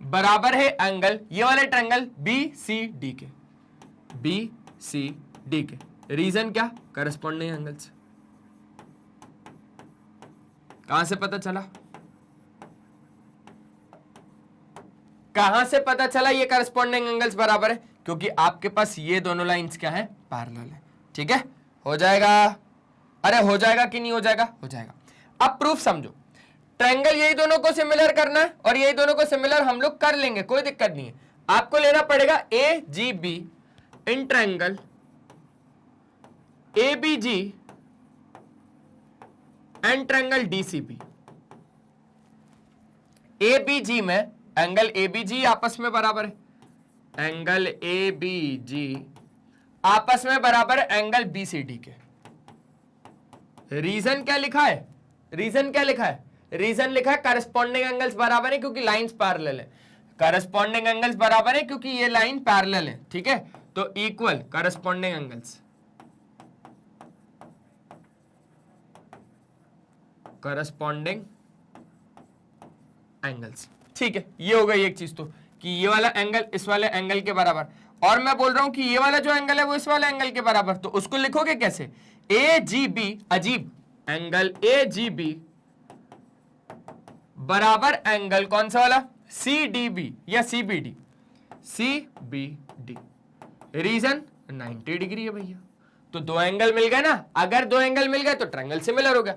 बराबर है एंगल, ये वाले ट्रायंगल BCD के। BCD के रीजन क्या? Corresponding angles. कहां से पता चला? कहां से पता चला ये करस्पॉन्डिंग एंगल्स बराबर है? क्योंकि आपके पास ये दोनों लाइंस क्या है? पैरेलल है, ठीक है। हो जाएगा? अरे हो जाएगा कि नहीं हो जाएगा? हो जाएगा। अब प्रूफ समझो। ट्रायंगल यही दोनों को सिमिलर करना है और यही दोनों को सिमिलर हम लोग कर लेंगे, कोई दिक्कत नहीं है। आपको लेना पड़ेगा AGB in triangle ABG and triangle DCB। ABG में एंगल ABG आपस में बराबर है, एंगल ABG आपस में बराबर है एंगल BCD के। रीजन क्या लिखा है? रीजन क्या लिखा है? रीजन लिखा है करस्पॉन्डिंग एंगल्स बराबर है क्योंकि लाइंस पैरेलल है। करस्पॉन्डिंग एंगल्स बराबर है क्योंकि ये लाइन पैरेलल है, ठीक है। तो equal corresponding angles. Corresponding angles. ठीक है, ये हो गई एक चीज तो कि ये वाला एंगल इस वाले एंगल के बराबर, और मैं बोल रहा हूं कि ये वाला जो एंगल है वो इस वाले एंगल के बराबर, तो उसको लिखोगे कैसे? ए जी बी, अजीब, एंगल ए जी बी बराबर एंगल कौन सा वाला? सी डी बी या C B D, C B D. Reason 90 degree है भैया, तो दो एंगल मिल गए ना। अगर दो एंगल मिल गए तो ट्रायंगल सिमिलर हो गया।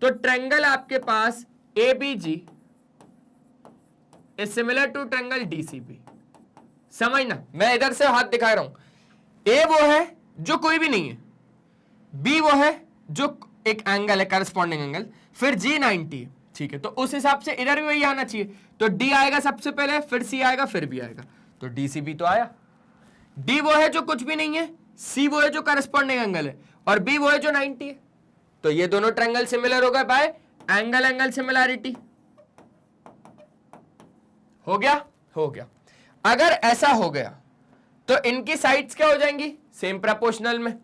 तो ट्रायंगल आपके पास A B G is similar to triangle D C B. समझना, मैं इधर से हाथ दिखा रहा हूं। ए वो है जो कोई भी नहीं है, बी वो है जो एक एंगल है करस्पॉन्डिंग एंगल, फिर जी 90 है। ठीक है, तो उस हिसाब से इधर भी वही आना चाहिए। तो डी आएगा सबसे पहले, फिर सी आएगा, फिर बी आएगा, तो डी सी बी तो आया। डी वो है जो कुछ भी नहीं है, सी वो है जो करस्पॉन्डिंग एंगल है, और बी वो है जो 90 है। तो ये दोनों ट्रायंगल सिमिलर हो गए बाय एंगल एंगल सिमिलैरिटी। हो गया? हो गया। अगर ऐसा हो गया तो इनकी साइड्स क्या हो जाएंगी? सेम प्रोपोर्शनल में।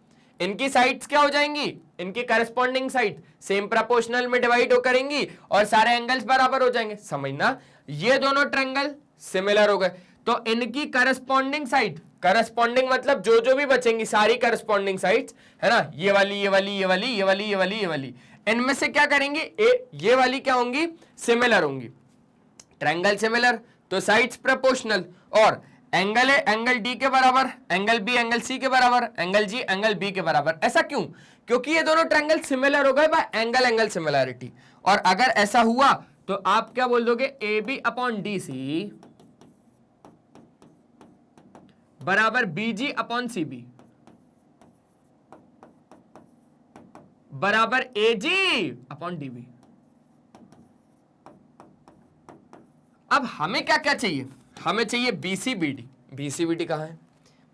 इनकी साइड्स क्या हो जाएंगी? इनकी करस्पॉन्डिंग साइड सेम प्रोपोर्शनल में डिवाइड हो करेंगी और सारे एंगल्स बराबर हो जाएंगे। समझना, ये दोनों ट्रायंगल सिमिलर हो गए, तो इनकी करस्पॉन्डिंग साइड, करस्पॉन्डिंग मतलब जो जो भी बचेंगी सारी करस्पॉन्डिंग साइड्स है ना, ये वाली, ये वाली, ये वाली, ये वाली, ये वाली, ये वाली, इनमें से क्या करेंगे? ये वाली क्या होंगी? सिमिलर होंगी। ट्रायंगल सिमिलर तो साइड्स प्रोपोर्शनल, और एंगल है एंगल डी के बराबर, एंगल बी एंगल सी के बराबर, एंगल जी एंगल बी के बराबर। ऐसा क्यों? क्योंकि ये दोनों ट्रायंगल सिमिलर हो गए बाय एंगल एंगल सिमिलैरिटी। और अगर ऐसा हुआ तो आप क्या बोल दोगे? A B upon D C बराबर B G upon C B बराबर A G upon D B. अब हमें क्या क्या चाहिए? हमें चाहिए B C B D. B C B D कहां है?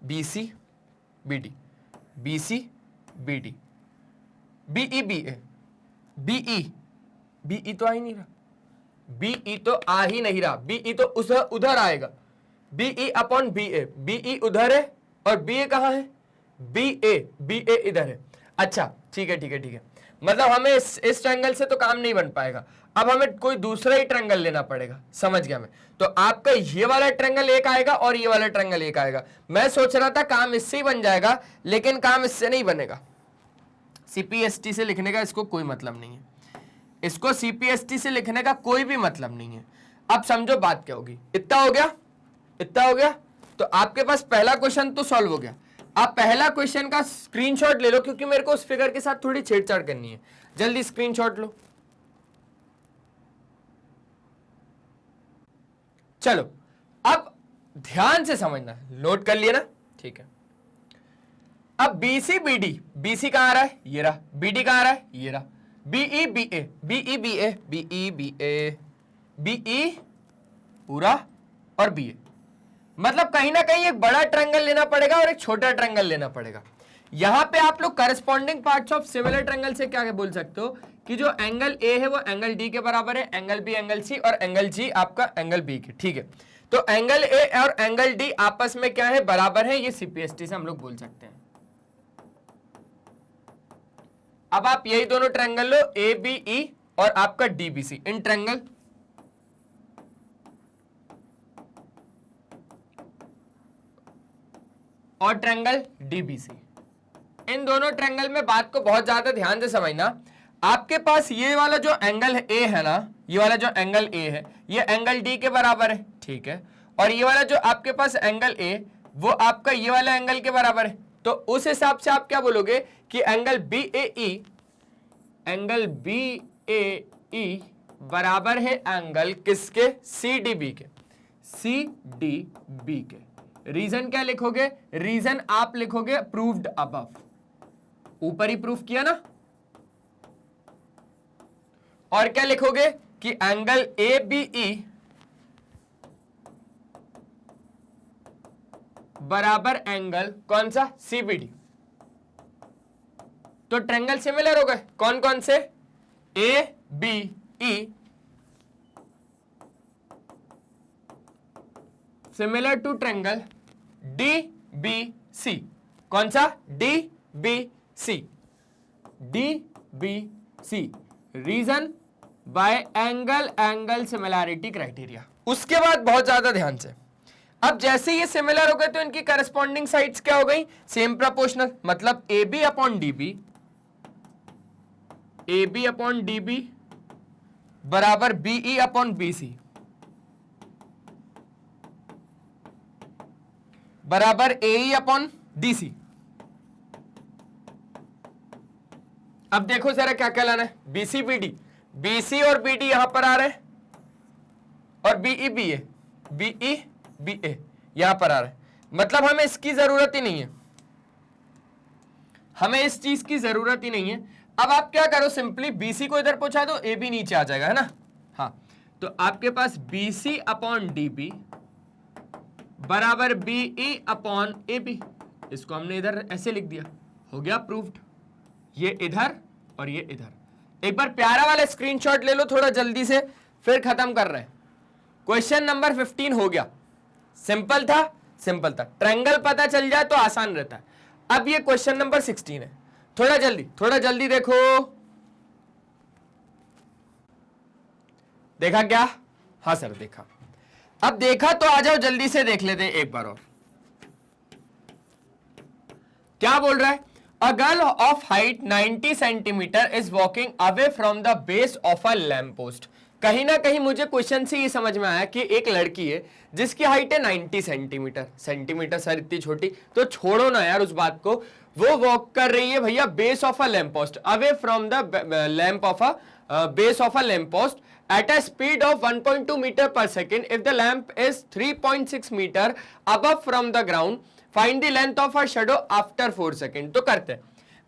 B C B D, B C B D, BE B A, BE, BE तो आ ही नहीं रहा, बीई तो आ ही नहीं रहा, बीई तो उधर आएगा, BE upon B A, BE उधर है और बी ए कहां है? बी ए इधर है। अच्छा ठीक है, ठीक है, ठीक है, मतलब हमें इस ट्रायंगल से तो काम नहीं बन पाएगा, अब हमें कोई दूसरा ही ट्रायंगल लेना पड़ेगा। समझ गया मैं। तो आपका ये वाला ट्रायंगल एक आएगा और ये वाला ट्रायंगल एक आएगा। मैं सोच रहा था काम इससे ही बन जाएगा, लेकिन काम इससे नहीं बनेगा। सीपीएसटी से लिखने का इसको कोई मतलब नहीं है, इसको सीपीएसटी से लिखने का कोई भी मतलब नहीं है। अब समझो बात क्या होगी। इतना हो गया, इतना हो गया, तो आपके पास पहला क्वेश्चन तो सॉल्व हो गया। आप पहला क्वेश्चन का स्क्रीनशॉट ले लो, क्योंकि मेरे को उस फिगर के साथ थोड़ी छेड़छाड़ करनी है। जल्दी स्क्रीनशॉट लो। चलो अब ध्यान से समझना, नोट कर लिया ना? ठीक है। अब बीसी बीडी, बीसी कहां आ रहा है? ये रहा। बीडी कहां आ रहा है? ये रहा। BE B A, BE B A, BE B A, BE पूरा और बी ए, मतलब कहीं ना कहीं एक बड़ा ट्रायंगल लेना पड़ेगा और एक छोटा ट्रायंगल लेना पड़ेगा। यहां पे आप लोग corresponding parts of similar triangle से क्या बोल सकते हो कि जो एंगल ए है वो एंगल डी के बराबर है, एंगल बी एंगल सी, और एंगल जी आपका एंगल बी के। ठीक है, तो एंगल ए और एंगल डी आपस में क्या है? बराबर है। ये सीपीएसटी से हम लोग बोल सकते हैं। अब आप यही दोनों ट्रायंगल लो, ए बी ई और आपका D B C, in triangle और ट्रायंगल डीबीसी, इन दोनों ट्रायंगल में बात को बहुत ज्यादा ध्यान से समझना। आपके पास ये वाला जो एंगल ए है ना, ये वाला जो एंगल ए है, ये एंगल डी के बराबर है। ठीक है, और ये वाला जो आपके पास एंगल ए, वो आपका ये वाला एंगल के बराबर है। तो उस हिसाब से आप क्या बोलोगे कि एंगल बी ए ई, एंगल बी ए ई बराबर है एंगल किसके? सी डी बी के, सी डी बी के। रीजन क्या लिखोगे? रीजन आप लिखोगे प्रूव्ड अबव, ऊपर ही प्रूफ किया ना। और क्या लिखोगे कि एंगल ए बी ई बराबर एंगल कौन सा? सीबीडी। तो ट्रायंगल सिमिलर हो गए। कौन कौन से? A B E similar to triangle D B C. कौन सा? D B C, D B C. Reason by angle similarity criteria. उसके बाद बहुत ज्यादा ध्यान से, अब जैसे ये सिमिलर हो गए तो इनकी करस्पॉन्डिंग साइड्स क्या हो गई, सेम प्रोपोर्शनल, मतलब AB अपॉन DB बराबर BE अपॉन BC बराबर AE अपॉन DC। अब देखो जरा क्या क्या लाना है, BC और BD यहां पर आ रहे हैं और BE यहां पर आ रहे हैं, मतलब हमें इसकी जरूरत ही नहीं है, हमें इस चीज की जरूरत ही नहीं है। अब आप क्या करो, सिंपली BC को इधर पहुंचा दो, AB नीचे आ जाएगा, है ना। हाँ, तो आपके पास BC अपॉन DB बराबर BE अपॉन AB, इसको हमने इधर ऐसे लिख दिया, हो गया प्रूव्ड। ये इधर और ये इधर। एक बार प्यारा वाला स्क्रीनशॉट ले लो थोड़ा जल्दी से, फिर खत्म कर रहे हैं। क्वेश्चन नंबर 15 हो गया, सिंपल था, ट्रायंगल पता चल जाए तो आसान रहता है। अब ये क्वेश्चन नंबर 16 है, थोड़ा जल्दी देखो। देखा क्या? हाँ सर देखा। अब देखा तो आ जाओ जल्दी से देख लेते हैं एक बार और। क्या बोल रहा है, A girl of height 90 centimetre is walking away from the base of a lamp post। कहीं ना कहीं मुझे क्वेश्चन से ये समझ में आया कि एक लड़की है जिसकी हाइट है 90 सेंटीमीटर सर इतनी छोटी, तो छोड़ो ना यार उस बात को, वो वॉक कर रही है भैया base of a lamp post, away from the lamp of a base of a lamp post at a speed of 1.2 meter per second if the lamp is 3.6 meter above from the ground, find the length of a shadow after 4 second. तो करते हैं,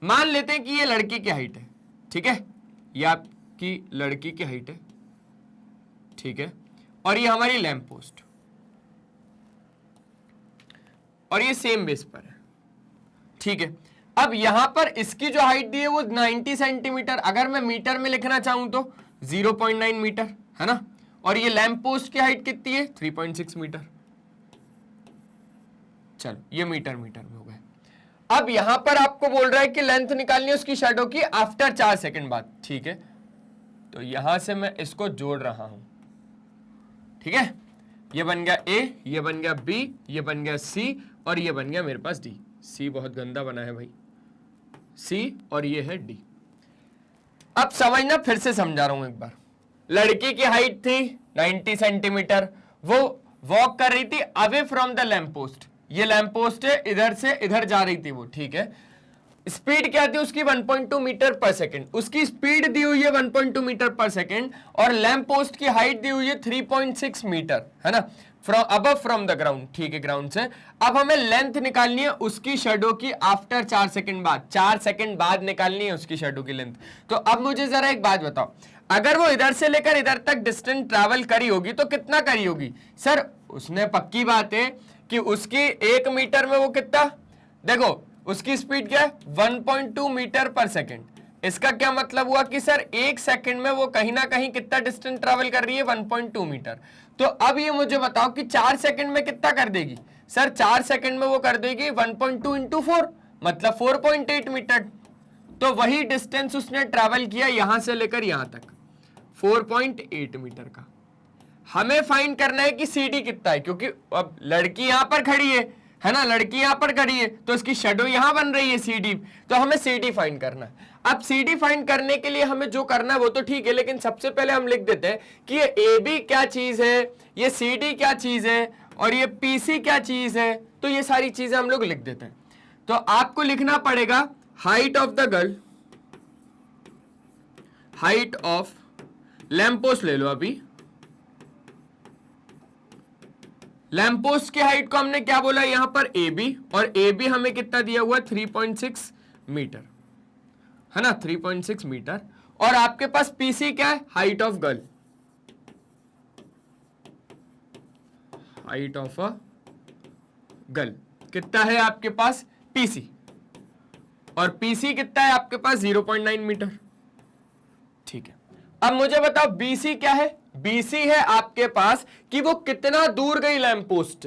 मान लेते हैं कि ये लड़की की हाइट है, ठीक है, ये आपकी लड़की की हाइट है, ठीक है, और ये हमारी लैम्प पोस्ट, और ये सेम बेस पर है, ठीक है। अब यहां पर इसकी जो हाइट दी है वो 90 सेंटीमीटर, अगर मैं मीटर में लिखना चाहूं तो 0.9 मीटर, है ना, और ये लैम्प पोस्ट की हाइट कितनी है 3.6 मीटर। चलो ये मीटर में हो गए। अब यहां पर आपको बोल रहा है कि लेंथ निकालनी है उसकी शैडो की आफ्टर 4 सेकंड बाद, ठीक है, तो यहां से मैं इसको जोड़ रहा हूं, ठीक है, ये बन गया A, ये बन गया B, ये बन गया C, और ये बन गया मेरे पास D। C बहुत गंदा बना है भाई, C, और ये है D। अब समझना, फिर से समझा रहा हूं एक बार। लड़की की हाइट थी 90 सेंटीमीटर, वो वॉक कर रही थी away from the lamp post, ये लैम्प पोस्ट है, इधर से इधर जा रही थी वो, ठीक है। स्पीड क्या थी उसकी 1.2 मीटर पर सेकेंड, उसकी स्पीड दी हुई है 1.2 मीटर पर सेकेंड, और लैम्प पोस्ट की हाइट दी हुई है 3.6 मीटर, है ना, from above from the ground, ठीक है, ग्राउंड से। अब हमें लेंथ निकालनी है उसकी शैडो की आफ्टर 4 सेकंड बाद, 4 सेकंड बाद निकालनी है उसकी शैडो की लेंथ। तो अब मुझे जरा एक बात बताओ, अगर वो इधर से लेकर इधर तक डिस्टेंस ट्रैवल करी होगी तो कितना करी होगी सर? उसने पक्की बात है कि उसकी 1 मीटर में वो कितना, देखो उसकी स्पीड क्या है 1.2 मीटर पर सेकेंड। इसका क्या मतलब हुआ कि सर 1 सेकंड में वो कहीं ना कहीं कितना डिस्टेंस ट्रैवल कर रही है 1.2 मीटर। तो अब ये मुझे बताओ कि 4 सेकंड में कितना कर देगी सर? 4 सेकंड में वो कर देगी 1.2 इंटू 4, मतलब 4.8 मीटर। तो वही डिस्टेंस उसने ट्रैवल किया यहां से लेकर यहां तक, 4.8 मीटर का। हमें फाइंड करना है कि CD कितना है, क्योंकि अब लड़की यहां पर खड़ी है ना, लड़की यहां पर खड़ी है तो इसकी शैडो यहां बन रही है CD, तो हमें CD फाइंड करना है। अब CD फाइंड करने के लिए हमें जो करना है वो तो ठीक है, लेकिन सबसे पहले हम लिख देते हैं कि ये AB क्या चीज है, ये CD क्या चीज है, और ये PC क्या चीज है। तो ये सारी चीजें हम लोग लिख देते हैं। तो आपको लिखना पड़ेगा height of the girl, height of lamp post ले लो, अभी लैम्प पोस्ट की हाइट को हमने क्या बोला यहां पर AB, और AB हमें कितना दिया हुआ 3.6 मीटर, है ना, 3.6 मीटर। और आपके पास PC क्या है, height of girl, height of a girl कितना है आपके पास PC, और PC कितना है आपके पास 0.9 मीटर, ठीक है। अब मुझे बताओ BC क्या है? BC है आपके पास कि वो कितना दूर गई लैम्प पोस्ट,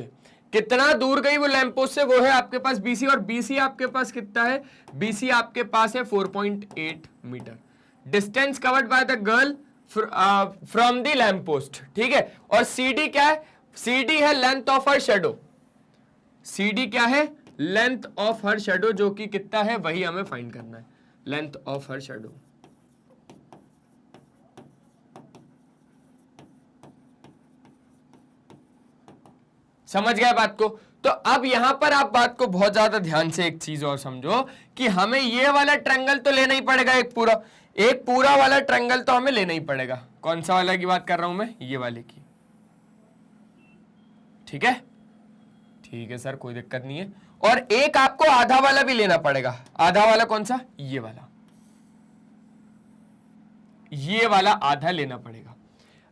कितना दूर गई वो लैम्प पोस्ट से, वो है आपके पास BC। और BC आपके पास कितना है? BC आपके पास है 4.8 metre. Distance covered by the girl from the lamp post, ठीक है। और CD क्या है? CD है length of her shadow, CD क्या है? लेंथ ऑफ हर शेडो, जो कि कितना है वही हमें फाइंड करना है, लेंथ ऑफ हर शेडो। समझ गए बात को? तो अब यहां पर आप बात को बहुत ज्यादा ध्यान से एक चीज और समझो कि हमें ये वाला ट्रायंगल तो लेना ही पड़ेगा, एक पूरा वाला ट्रायंगल तो हमें लेना ही पड़ेगा। कौन सा वाला की बात कर रहा हूं मैं? ये वाले की, ठीक है? ठीक है सर, कोई दिक्कत नहीं है। और एक आपको आधा वाला भी लेना पड़ेगा। आधा वाला कौन सा? ये वाला, ये वाला आधा लेना पड़ेगा।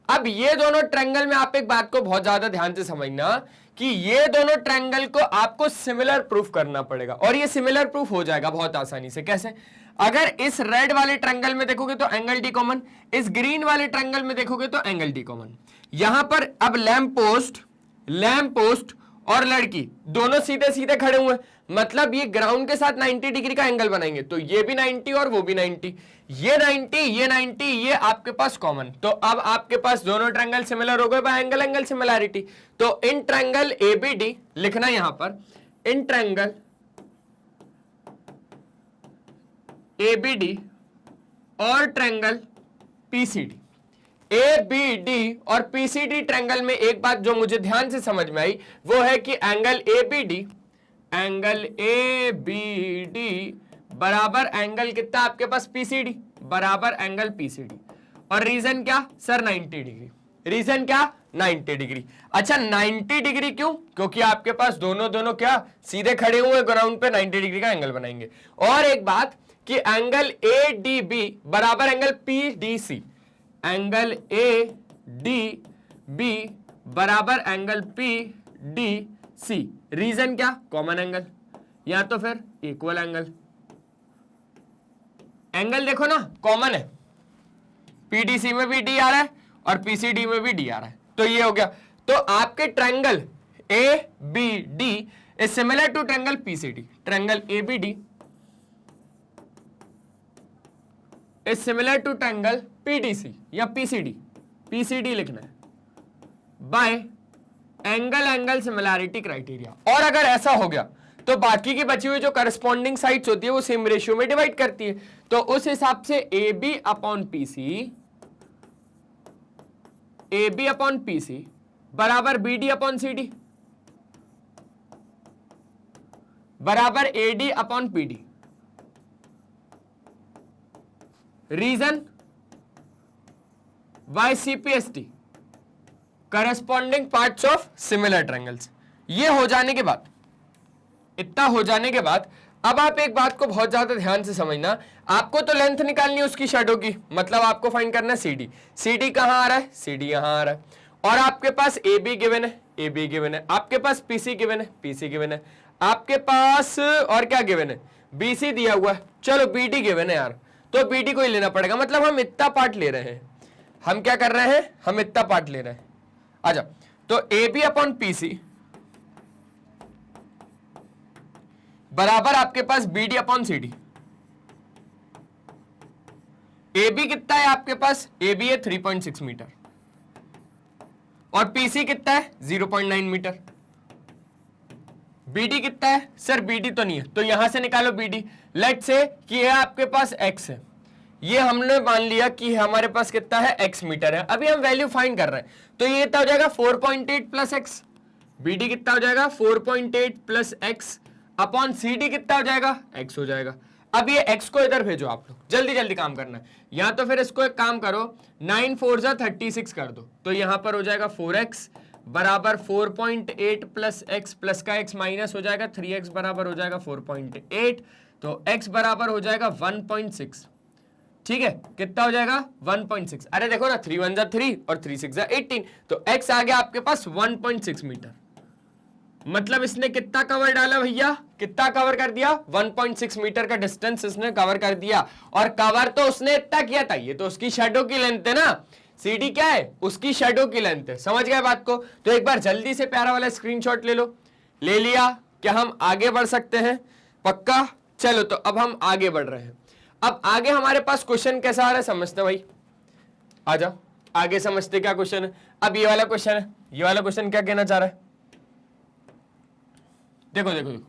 अब ये दोनों ट्रायंगल में आप एक बात को बहुत ज्यादा ध्यान से समझना कि ये दोनों ट्रायंगल को आपको सिमिलर प्रूफ करना पड़ेगा, और ये सिमिलर प्रूफ हो जाएगा बहुत आसानी से। कैसे? अगर इस रेड वाले ट्रायंगल में देखोगे तो एंगल डी कॉमन, इस ग्रीन वाले ट्रायंगल में देखोगे तो एंगल डी कॉमन। यहां पर अब लैंप पोस्ट और लड़की दोनों सीधे सीधे खड़े हुए, मतलब ये ग्राउंड के साथ 90 डिग्री का एंगल बनाएंगे, तो ये भी 90 और वो भी 90, ये 90, ये आपके पास कॉमन। तो अब आपके पास दोनों ट्रायंगल सिमिलर हो गए बाय एंगल सिमिलैरिटी। तो इन ट्रायंगल एबीडी लिखना यहां पर, इन ट्रायंगल एबीडी और ट्रायंगल पीसीडी। ABD और PCD ट्रायंगल में एक बात जो मुझे ध्यान से समझ में आई वो है कि एंगल ABD बराबर एंगल कितना आपके पास? PCD बराबर एंगल PCD। और रीजन क्या सर? 90 डिग्री। रीजन क्या? 90 डिग्री। अच्छा 90 डिग्री क्यों? क्योंकि आपके पास दोनों क्या सीधे खड़े हुए ग्राउंड पे 90 डिग्री का एंगल बनाएंगे। और एक बात कि एंगल ADB बराबर एंगल PDC, एंगल ADB बराबर एंगल PDC। रीजन क्या? कॉमन एंगल या तो फिर इक्वल एंगल। एंगल देखो ना कॉमन है, PDC में भी D आ रहा है और PCD में भी D आ रहा है, तो ये हो गया। तो आपके triangle ABD is similar to triangle PCD। Triangle ABD is similar to triangle PDC या PCD लिखना है बाय एंगल सिमिलैरिटी क्राइटेरिया। और अगर ऐसा हो गया तो बाकी की बची हुई जो करस्पॉन्डिंग साइड्स होती है वो सेम रेशियो में डिवाइड करती है। तो उस हिसाब से AB अपॉन PC बराबर BD अपॉन CD बराबर AD upon PD। Reason YCPST, corresponding parts of similar triangles. ये हो जाने के बाद, इतना हो जाने के बाद अब आप एक बात को बहुत ज्यादा ध्यान से समझना, आपको तो लेंथ निकालनी है उसकी शैडो की, मतलब आपको फाइंड करना है CD कहां आ रहा है? CD यहां आ रहा है। और आपके पास AB गिवन है, आपके पास PC गिवन है, आपके पास और क्या गिवन है? BC दिया हुआ है। चलो BD गिवन है यार, तो BD को ही लेना पड़ेगा, मतलब हम इतना पार्ट ले रहे हैं। हम क्या कर रहे हैं? हम इतना पार्ट ले रहे हैं। आजा, तो AB अपॉन PC बराबर आपके पास BD अपॉन CD। AB कितना है आपके पास? AB है 3.6 मीटर और PC कितना है? 0.9 मीटर। BD कितना है सर? BD तो नहीं है, तो यहां से निकालो BD। लेट्स से कि ये आपके पास X है, ये हमने मान लिया कि हमारे पास कितना है? X मीटर है। अभी हम वैल्यू फाइंड कर रहे हैं, तो ये कितना हो जाएगा? 4.8 प्लस एक्स। BD कितना हो जाएगा? 4.8 प्लस एक्स अपॉन CD कितना हो जाएगा? X हो जाएगा। अब ये X को इधर भेजो आप लोग, जल्दी जल्दी काम करना है। या तो फिर इसको एक काम करो, 9 4 जा 36 कर दो, तो यहां पर हो जाएगा 4x बराबर 4.8 प्लस एक्स प्लस का x माइनस हो जाएगा 3x बराबर हो जाएगा 4.8, तो x बराबर हो जाएगा 1.6। ठीक है, कितना हो जाएगा? 1.6। अरे देखो ना, 3 1 जा 3 और 3 6 जा 18, तो x आ गया आपके पास 1.6 मीटर। मतलब इसने कितना कवर डाला भैया? कितना कवर कर दिया? 1.6 मीटर का डिस्टेंस इसने कवर कर दिया। और कवर तो उसने इतना किया था, ये तो उसकी शैडो की लेंथ है ना। CD क्या है? उसकी शैडो की लेंथ है। समझ गए बात को? तो एक बार जल्दी से प्यारा वाला स्क्रीनशॉट ले लो। ले लिया? क्या हम आगे बढ़ सकते हैं? पक्का? चलो, तो अब हम आगे बढ़ रहे हैं। अब आगे हमारे पास क्वेश्चन कैसा आ रहा है समझते भाई, आ जाओ आगे समझते क्या क्वेश्चन है। अब ये वाला क्वेश्चन है, ये वाला क्वेश्चन क्या कहना चाह रहा है, देखो देखो देखो,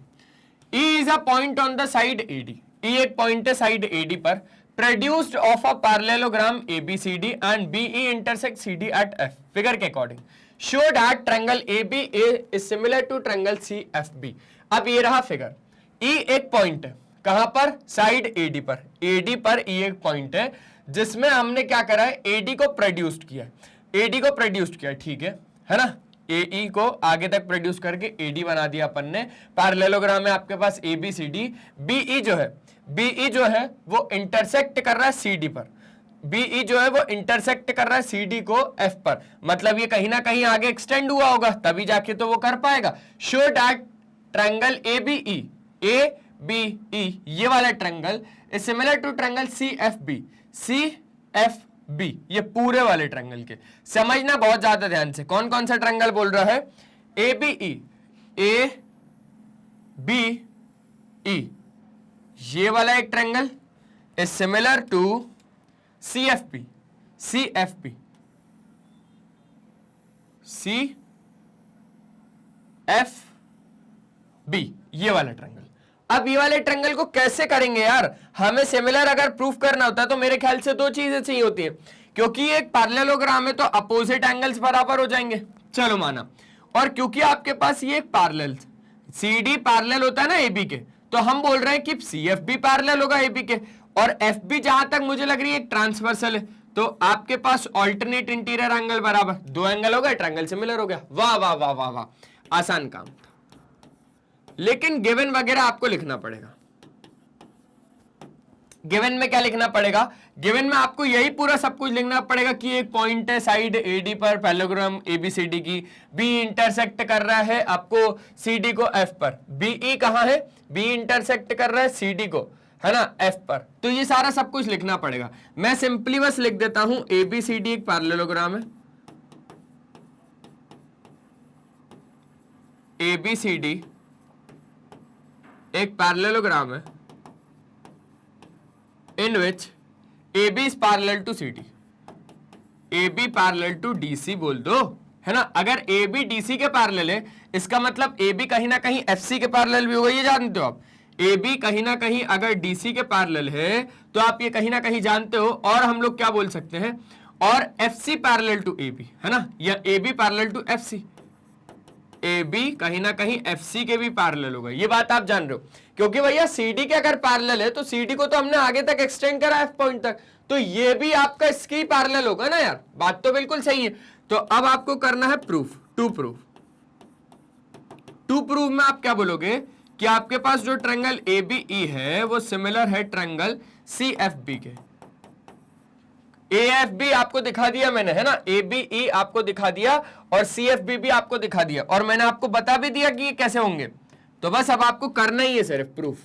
E is a point on the side AD, E एक पॉइंट है साइड AD पर, produced of a parallelogram ABCD and BE intersect CD at F, figure के according show that triangle ABA is similar to triangle CFB। अब ये रहा figure, E एक point है कहां पर, साइड AD पर, AD पर E एक पॉइंट है जिसमें हमने क्या करा है, AD को प्रोड्यूस्ड किया, AD को प्रोड्यूस्ड किया, ठीक है ना, AE को आगे तक प्रोड्यूस करके AD बना दिया अपन ने। पैरेललोग्राम में आपके पास ABCD, BE जो है वो इंटरसेक्ट कर रहा है CD पर, BE जो है वो इंटरसेक्ट कर रहा है CD को F पर, मतलब ये कहीं ना कहीं आगे एक्सटेंड हुआ होगा तभी जाके तो वो कर पाएगा। शो डैट ट्रायंगल ABE ये वाला triangle is similar to triangle CFB, ये पूरे वाले ट्रायंगल के, समझना बहुत ज्यादा ध्यान से, कौन कौन सा ट्रायंगल बोल रहा है, ABE ये वाला एक triangle is similar to CFB ये वाला ट्रायंगल। अब ये वाले ट्रायंगल को कैसे करेंगे यार, हमें सिमिलर अगर प्रूफ करना होता है तो मेरे ख्याल से दो चीजें चाहिए होती है, क्योंकि एक पैरेललोग्राम है तो अपोजिट एंगल्स बराबर हो जाएंगे, चलो माना, और क्योंकि आपके पास ये एक पैरेलल CD पैरेलल होता है ना AB के, तो हम बोल रहे हैं कि CFB पैरेलल होगा AB के, और FB जहां तक मुझे लग रही है एक ट्रांसवर्सल है, तो आपके पास ऑल्टरनेट इंटीरियर एंगल बराबर, दो एंगल हो गए, ट्रायंगल सिमिलर हो गया। वाह वाह वाह वाह वाह, आसान काम, लेकिन गिवन वगैरह आपको लिखना पड़ेगा। गिवन में क्या लिखना पड़ेगा, गिवन में आपको यही पूरा सब कुछ लिखना पड़ेगा कि एक पॉइंट है साइड AD पर पैरेललोग्राम ABCD की, B इंटरसेक्ट कर रहा है आपको CD को F पर, BE कहां है, B इंटरसेक्ट कर रहा है CD को, है ना, F पर, तो ये सारा सब कुछ लिखना पड़ेगा। मैं सिंपली बस लिख देता हूं ABCD एक पैरेललोग्राम है, ABCD एक पैरेललोग्राम है in which AB is parallel to CD, AB parallel to DC बोल दो, है ना, अगर AB DC के पैरेलल है इसका मतलब AB कहीं ना कहीं FC के पैरेलल भी होगा, ये जानते हो आप, AB कहीं ना कहीं अगर DC के पैरेलल है तो आप ये कहीं ना कहीं जानते हो, और हम लोग क्या बोल सकते हैं, और FC पैरेलल टू AB, है ना, या AB parallel to FC, AB कहीं ना कहीं FC के भी पैरेलल होगा, ये बात आप जान रहे हो, क्योंकि भैया CD के अगर पैरेलल है तो CD को तो हमने आगे तक एक्सटेंड करा F पॉइंट तक, तो ये भी आपका इसकी पैरेलल होगा ना यार, बात तो बिल्कुल सही है। तो अब आपको करना है प्रूफ, टू प्रूफ में आप क्या बोलोगे कि आपके पास जो ट्रायंगल ABE है वो सिमिलर है ट्रायंगल CFB के, AFB आपको दिखा दिया मैंने, है ना, ABE आपको दिखा दिया और CFB भी आपको दिखा दिया, और मैंने आपको बता भी दिया कि ये कैसे होंगे, तो बस अब आपको करना ही है सिर्फ प्रूफ।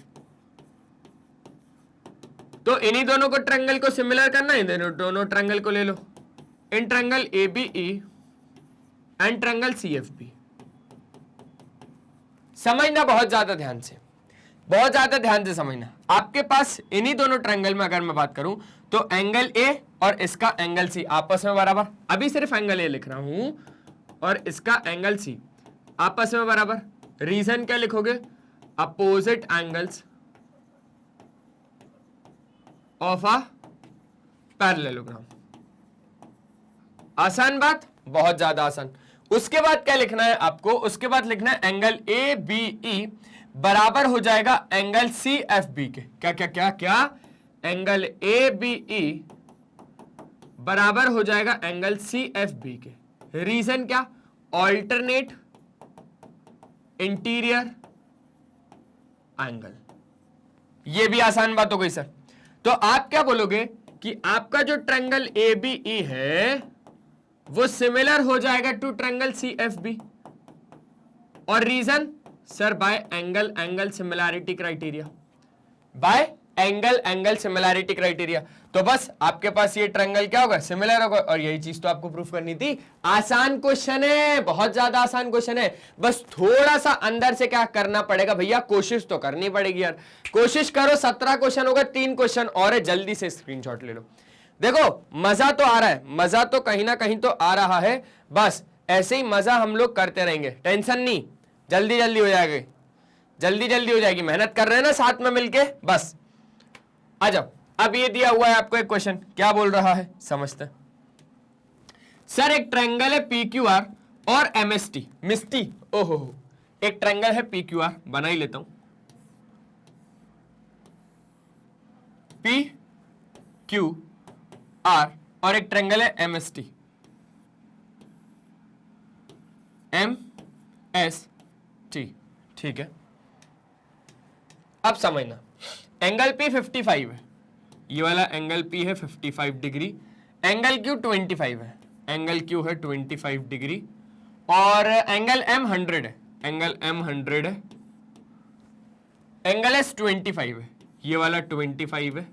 तो इन्हीं दोनों को ट्रायंगल को सिमिलर करना है, दोनों ट्रायंगल को ले लो, in triangle ABE and triangle CFB, समझना बहुत ज्यादा ध्यान से, बहुत ज्यादा ध्यान से समझना। आपके पास इन्हीं दोनों ट्रायंगल में अगर मैं बात करूं तो एंगल A और इसका एंगल C आपस में बराबर, अभी सिर्फ एंगल A लिख रहा हूं, और इसका एंगल C आपस में बराबर, रीजन क्या लिखोगे, opposite angles of a parallelogram. आसान बात, बहुत ज्यादा आसान। उसके बाद क्या लिखना है आपको, उसके बाद लिखना है एंगल ABE बराबर हो जाएगा एंगल CFB के, क्या क्या क्या क्या, एंगल ABE बराबर हो जाएगा एंगल CFB के, रीजन क्या, ऑल्टरनेट इंटीरियर एंगल। ये भी आसान बात हो गई सर। तो आप क्या बोलोगे कि आपका जो ट्रायंगल ABE है वो सिमिलर हो जाएगा टू ट्रायंगल CFB, और reason sir by angle similarity criteria, by angle angle similarity criteria. तो बस आपके पास ये ट्रायंगल क्या होगा, सिमिलर होगा, और यही चीज तो आपको प्रूफ करनी थी। आसान क्वेश्चन है, बहुत ज्यादा आसान क्वेश्चन है, बस थोड़ा सा अंदर से क्या करना पड़ेगा भैया, कोशिश तो करनी पड़ेगी यार। कोशिश करो, 17 क्वेश्चन होगा, 3 क्वेश्चन और है, जल्दी से स्क्रीनशॉट ले लो। देखो मजा तो आ रहा है, मजा तो कहीं ना कहीं तो आ रहा है, बस ऐसे ही मजा हम लोग करते रहेंगे, टेंशन नहीं, जल्दी जल्दी हो जाएगी, जल्दी जल्दी हो जाएगी, मेहनत कर रहे हैं ना साथ में मिलके, बस आ जाओ। अब ये दिया हुआ है आपको एक क्वेश्चन, क्या बोल रहा है समझते हैं। सर एक ट्रायंगल है PQR और MST, मिस्टी, ओहो, एक ट्रायंगल है PQR, बना ही लेता हूं, PQR, और एक ट्रायंगल है MST, MST, ठीक है। अब समझना, एंगल P 55 है, ये वाला एंगल P है 55 डिग्री, एंगल Q 25 है, एंगल Q है 25 डिग्री, और एंगल M 100 है, एंगल M 100 है, एंगल S 25 है, ये वाला 25 है।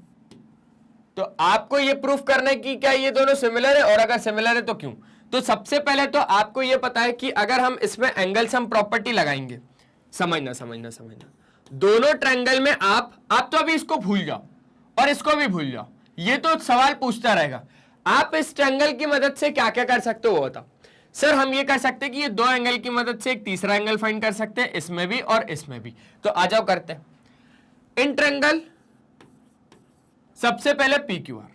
तो आपको ये प्रूफ करना है कि क्या ये दोनों सिमिलर है, और अगर सिमिलर है तो क्यों। तो सबसे पहले तो आपको ये पता है कि अगर हम इसमें एंगल सम प्रॉपर्टी लगाएंगे, समझना समझना समझना, दोनों ट्रायंगल में आप तो अभी इसको भूल जाओ और इसको भी भूल जाओ, ये तो सवाल पूछता रहेगा। आप इस ट्रायंगल की मदद से क्या क्या कर सकते हो वो बताओ। सर हम ये कर सकते हैं कि ये दो एंगल की मदद से एक तीसरा एंगल फाइंड कर सकते हैं, इसमें भी और इसमें भी। तो आ जाओ करते हैं। इन ट्रायंगल सबसे पहले PQR,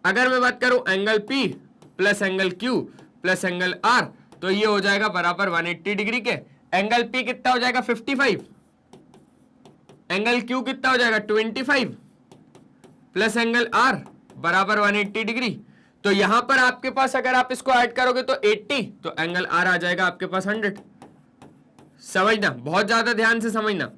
अगर मैं बात करूं angle P plus angle Q plus angle R, तो ये हो जाएगा बराबर 180 डिग्री के। एंगल P कितना हो जाएगा 55, एंगल Q कितना हो जाएगा 25 प्लस एंगल R बराबर 180 डिग्री। तो यहां पर आपके पास अगर आप इसको ऐड करोगे तो 80, तो एंगल R आ जाएगा आपके पास 100। समझना, बहुत ज्यादा ध्यान से समझना।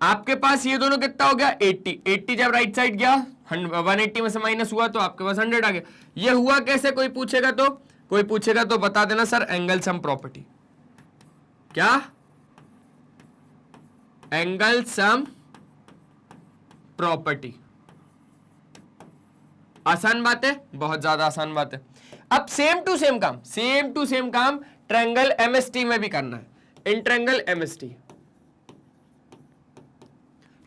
आपके पास ये दोनों कितना हो गया 80, 80 जब राइट साइड गया 180 में से माइनस हुआ तो आपके पास 100 आ गया। ये हुआ कैसे, कोई पूछेगा तो बता देना सर एंगल सम प्रॉपर्टी। क्या, एंगल सम प्रॉपर्टी। आसान बात है, बहुत ज्यादा आसान बात है। अब सेम टू सेम काम ट्रायंगल MST में भी करना है। In triangle MST,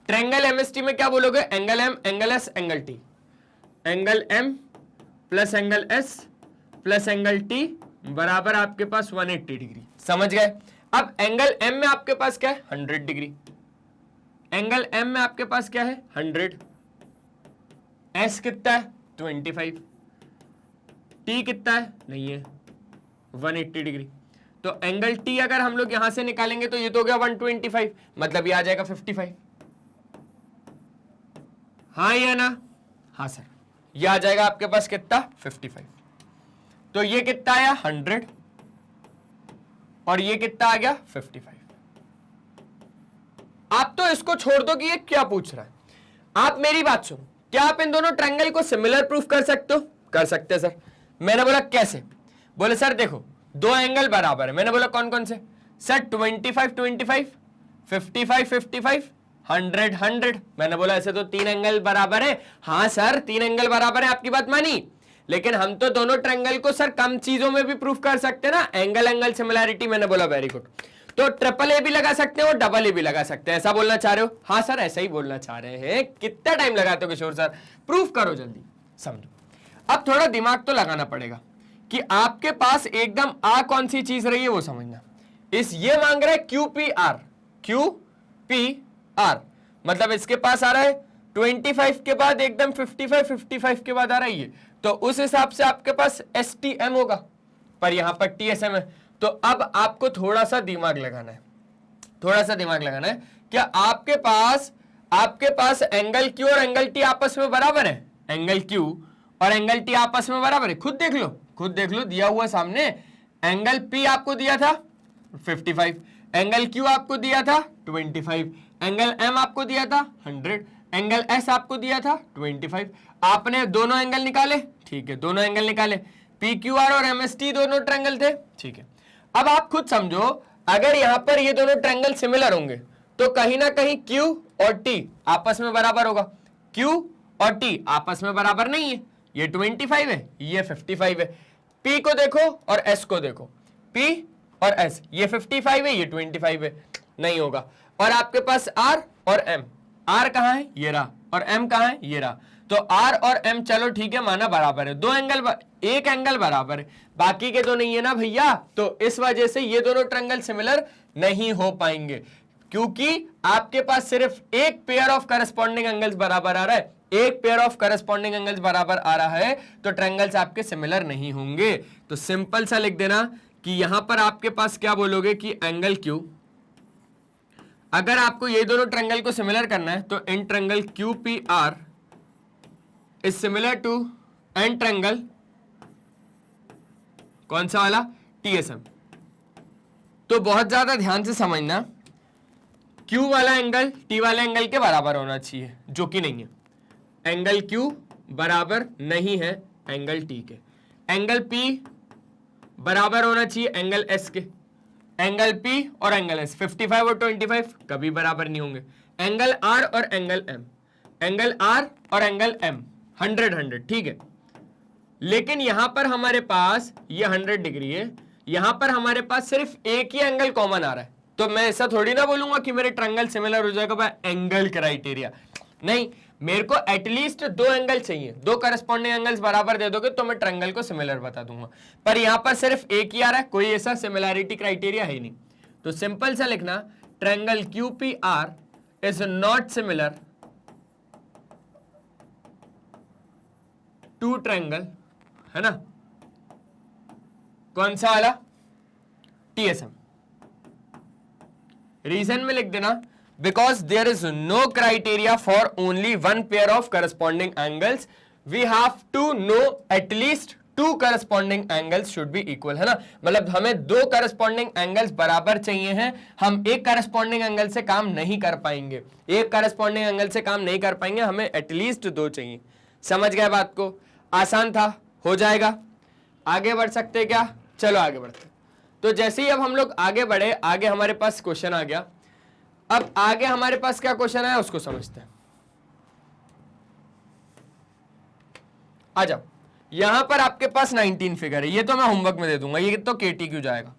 triangle MST में क्या बोलोगे, angle M angle S angle T, angle M plus angle S plus angle T बराबर आपके पास 180 डिग्री। समझ गए। अब एंगल M में आपके पास क्या है 100 डिग्री, एंगल M में आपके पास क्या है 100, S कितना है 25, T कितना है नहीं है 180 डिग्री। तो एंगल T अगर हम लोग यहां से निकालेंगे तो ये तो हो गया 125, मतलब ये आ जाएगा 55। हाँ या ना, हाँ सर, ये आ जाएगा आपके पास कितना 55। तो ये कितना आया 100 और ये कितना आ गया 55। आप तो इसको छोड़ दो कि ये क्या पूछ रहा है। आप मेरी बात सुनो, क्या आप इन दोनों ट्रायंगल को सिमिलर प्रूफ कर सकते हो? कर सकते हैं सर। मैंने बोला कैसे, बोले सर देखो दो एंगल बराबर है। मैंने बोला कौन कौन से सर, 25 25, 55 55, 100 100। मैंने बोला ऐसे तो तीन एंगल बराबर है। हाँ सर तीन एंगल बराबर है, आपकी बात मानी, लेकिन हम तो दोनों ट्रायंगल को सर कम चीजों में भी प्रूफ कर सकते हैं ना, एंगल एंगल सिमिलैरिटी। मैंने बोला वेरी गुड। तो ट्रिपल ए भी लगा सकते हैं और डबल ए भी लगा सकते हैं, ऐसा बोलना चाह रहे हो? हाँ सर ऐसा ही बोलना चाह रहे हैं। कितना टाइम लगाते हो किशोर सर, प्रूफ करो जल्दी, समझो। अब थोड़ा दिमाग तो लगाना पड़ेगा कि आपके पास एकदम आ कौन सी चीज रही है वो समझना। इस ये मांग रहा है QPR, QPR मतलब इसके पास आ रहा है 25 के बाद एकदम 55 55 के बाद आ रहा है ये, तो उस हिसाब से आपके पास STM होगा, पर यहां पर TSM है। तो अब आपको थोड़ा सा दिमाग लगाना है, थोड़ा सा दिमाग लगाना है। क्या आपके पास एंगल Q और एंगल T आपस में बराबर है? एंगल Q और एंगल T आपस में बराबर है, खुद देख लो, दिया हुआ सामने। एंगल P आपको दिया था 55, एंगल Q आपको दिया था 25, एंगल M आपको दिया था 100, एंगल S आपको दिया था 25। आपने दोनों एंगल निकाले, ठीक है, दोनों एंगल निकाले। PQR और MST दोनों ट्रायंगल थे, ठीक है। अब आप खुद समझो, अगर यहां पर ये दोनों ट्रायंगल सिमिलर होंगे तो कहीं ना कहीं Q और T आपस में बराबर होगा। Q और T आपस में बराबर नहीं है, ये 25 है, ये 55 है। P को देखो और S को देखो, P और S, ये 55 है, ये 25 है, नहीं होगा। और आपके पास R और M, R कहाँ है, ये रहा, और M कहाँ है, ये रहा। तो R और M चलो ठीक है, माना बराबर है, दो एंगल, एक एंगल बराबर है, बाकी के तो नहीं है ना भैया। तो इस वजह से ये दोनों ट्रायंगल सिमिलर नहीं हो पाएंगे, क्योंकि आपके पास सिर्फ एक पेयर ऑफ करस्पॉन्डिंग एंगल्स बराबर आ रहा है, एक पेयर ऑफ करस्पॉन्डिंग एंगल्स बराबर आ रहा है, तो ट्रायंगल्स आपके सिमिलर नहीं होंगे। तो सिंपल सा लिख देना कि यहां पर आपके पास क्या बोलोगे कि एंगल Q, अगर आपको ये दोनों ट्रायंगल को सिमिलर करना है तो in triangle QPR is similar to an triangle, कौन सा वाला, TSM। तो बहुत ज्यादा ध्यान से समझना, Q वाला एंगल T वाले एंगल के बराबर होना चाहिए, जो कि नहीं है। एंगल Q बराबर नहीं है एंगल T के। एंगल P बराबर होना चाहिए एंगल S के। एंगल P और एंगल S 55 और 25 कभी बराबर नहीं होंगे। एंगल R और एंगल M, एंगल R और एंगल M 100 ठीक है। लेकिन यहां पर हमारे पास ये 100 डिग्री है, यहां पर हमारे पास सिर्फ एक ही एंगल कॉमन आ रहा है, तो मैं ऐसा थोड़ी ना बोलूंगा कि मेरे ट्रायंगल सिमिलर हो जाएगा बाय एंगल क्राइटेरिया, नहीं, मेरे को एटलीस्ट दो एंगल चाहिए, दो करस्पॉन्डिंग एंगल्स बराबर दे दोगे तो मैं ट्रायंगल को सिमिलर बता दूंगा, पर यहां पर सिर्फ एक ही आ रहा है, कोई ऐसा सिमिलैरिटी क्राइटेरिया है नहीं। तो सिंपल सा लिखना, triangle QPR is not similar to triangle, है ना, कौन सा वाला, TSM। रीजन में लिख देना, because there is no criteria for only one pair of corresponding angles, we have to know at least two corresponding angles should be equal, है ना, मतलब हमें दो corresponding angles बराबर चाहिए हैं, हम एक corresponding angle से काम नहीं कर पाएंगे, एक corresponding angle से काम नहीं कर पाएंगे, हमें at least दो चाहिए। समझ गए बात को, आसान था, हो जाएगा। आगे बढ़ सकते हैं क्या, चलो आगे बढ़ते। तो जैसे ही अब हम लोग आगे बढ़े, आगे हमारे पास क्वेश्चन आ गया। अब आगे हमारे पास क्या क्वेश्चन है उसको समझते हैं। आ जाओ, यहां पर आपके पास 19 फिगर है, ये तो मैं होमवर्क में दे दूंगा, ये तो KTQ जाएगा,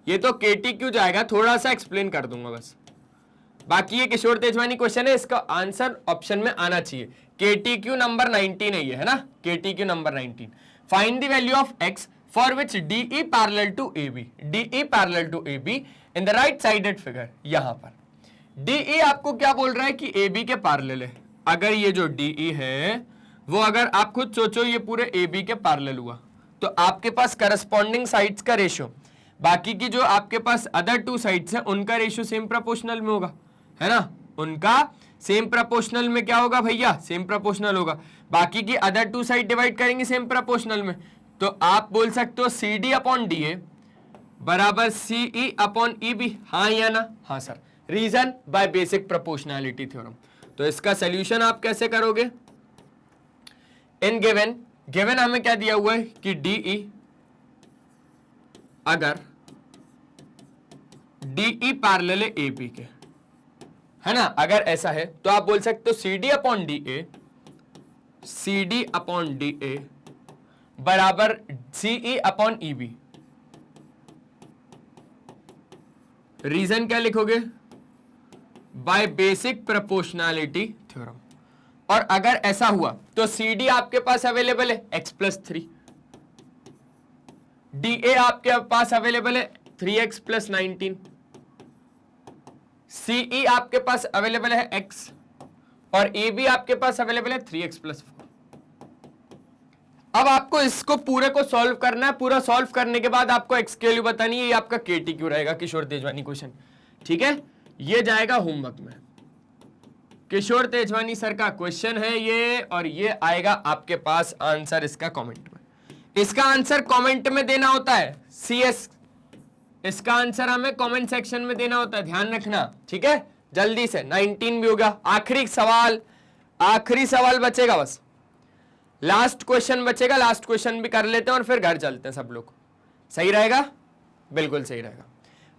ये तो KTQ जाएगा, थोड़ा सा एक्सप्लेन कर दूंगा बस। बाकी ये किशोर तेजवानी क्वेश्चन है, इसका आंसर ऑप्शन में आना चाहिए। KTQ नंबर 19 है ये, है ना, KTQ number 19। Find the value of x for which DE parallel to AB, DE parallel to AB in the right sided figure. यहां पर DE आपको क्या बोल रहा है कि AB के पैरेलल है। अगर ये जो DE है वो, अगर आप खुद सोचो ये पूरे AB के पैरेलल हुआ, तो आपके पास करस्पॉन्डिंग साइड्स का रेशियो, बाकी की जो आपके पास अदर टू साइड्स हैं उनका रेशियो सेम प्रोपोर्शनल में होगा, है ना, उनका सेम प्रोपोर्शनल में क्या होगा भैया, सेम प्रोपोर्शनल होगा। बाकी की अदर टू साइड डिवाइड करेंगे सेम प्रोपोर्शनल में, तो आप बोल सकते हो CD अपॉन DA बराबर CE अपॉन EB, हाँ या ना, हाँ sir. Reason, by basic proportionality theorem. तो इसका सॉल्यूशन आप कैसे करोगे, इन गिवन हमें क्या दिया हुआ है कि DE, अगर DE पैरेलल है AB के, है ना, अगर ऐसा है तो आप बोल सकते हो CD upon DA, CD upon DA बराबर CE अपॉन EB। रीजन क्या लिखोगे, बाय बेसिक प्रोपोर्शनैलिटी थ्योरम। और अगर ऐसा हुआ तो CD आपके पास अवेलेबल है x+3, DA आपके पास अवेलेबल है 3x+19, CE आपके पास अवेलेबल है x, और AB आपके पास अवेलेबल है 3x+4। अब आपको इसको पूरे को सॉल्व करना है, पूरा सॉल्व करने के बाद आपको x की वैल्यू बतानी है, ये आपका KTQ रहेगा, किशोर तेजवानी क्वेश्चन, ठीक है, ये जाएगा होमवर्क में। किशोर तेजवानी सर का क्वेश्चन है ये, और ये आएगा आपके पास आंसर इसका कमेंट में। इसका आंसर कमेंट में देना होता है, CS, इसका आंसर हमें कमेंट सेक्शन में देना होता है, ध्यान रखना, ठीक है। जल्दी से 19 भी होगा, आखिरी सवाल बचेगा, बस लास्ट क्वेश्चन बचेगा, लास्ट क्वेश्चन भी कर लेते हैं और फिर घर चलते हैं सब लोग, सही रहेगा, बिल्कुल सही रहेगा।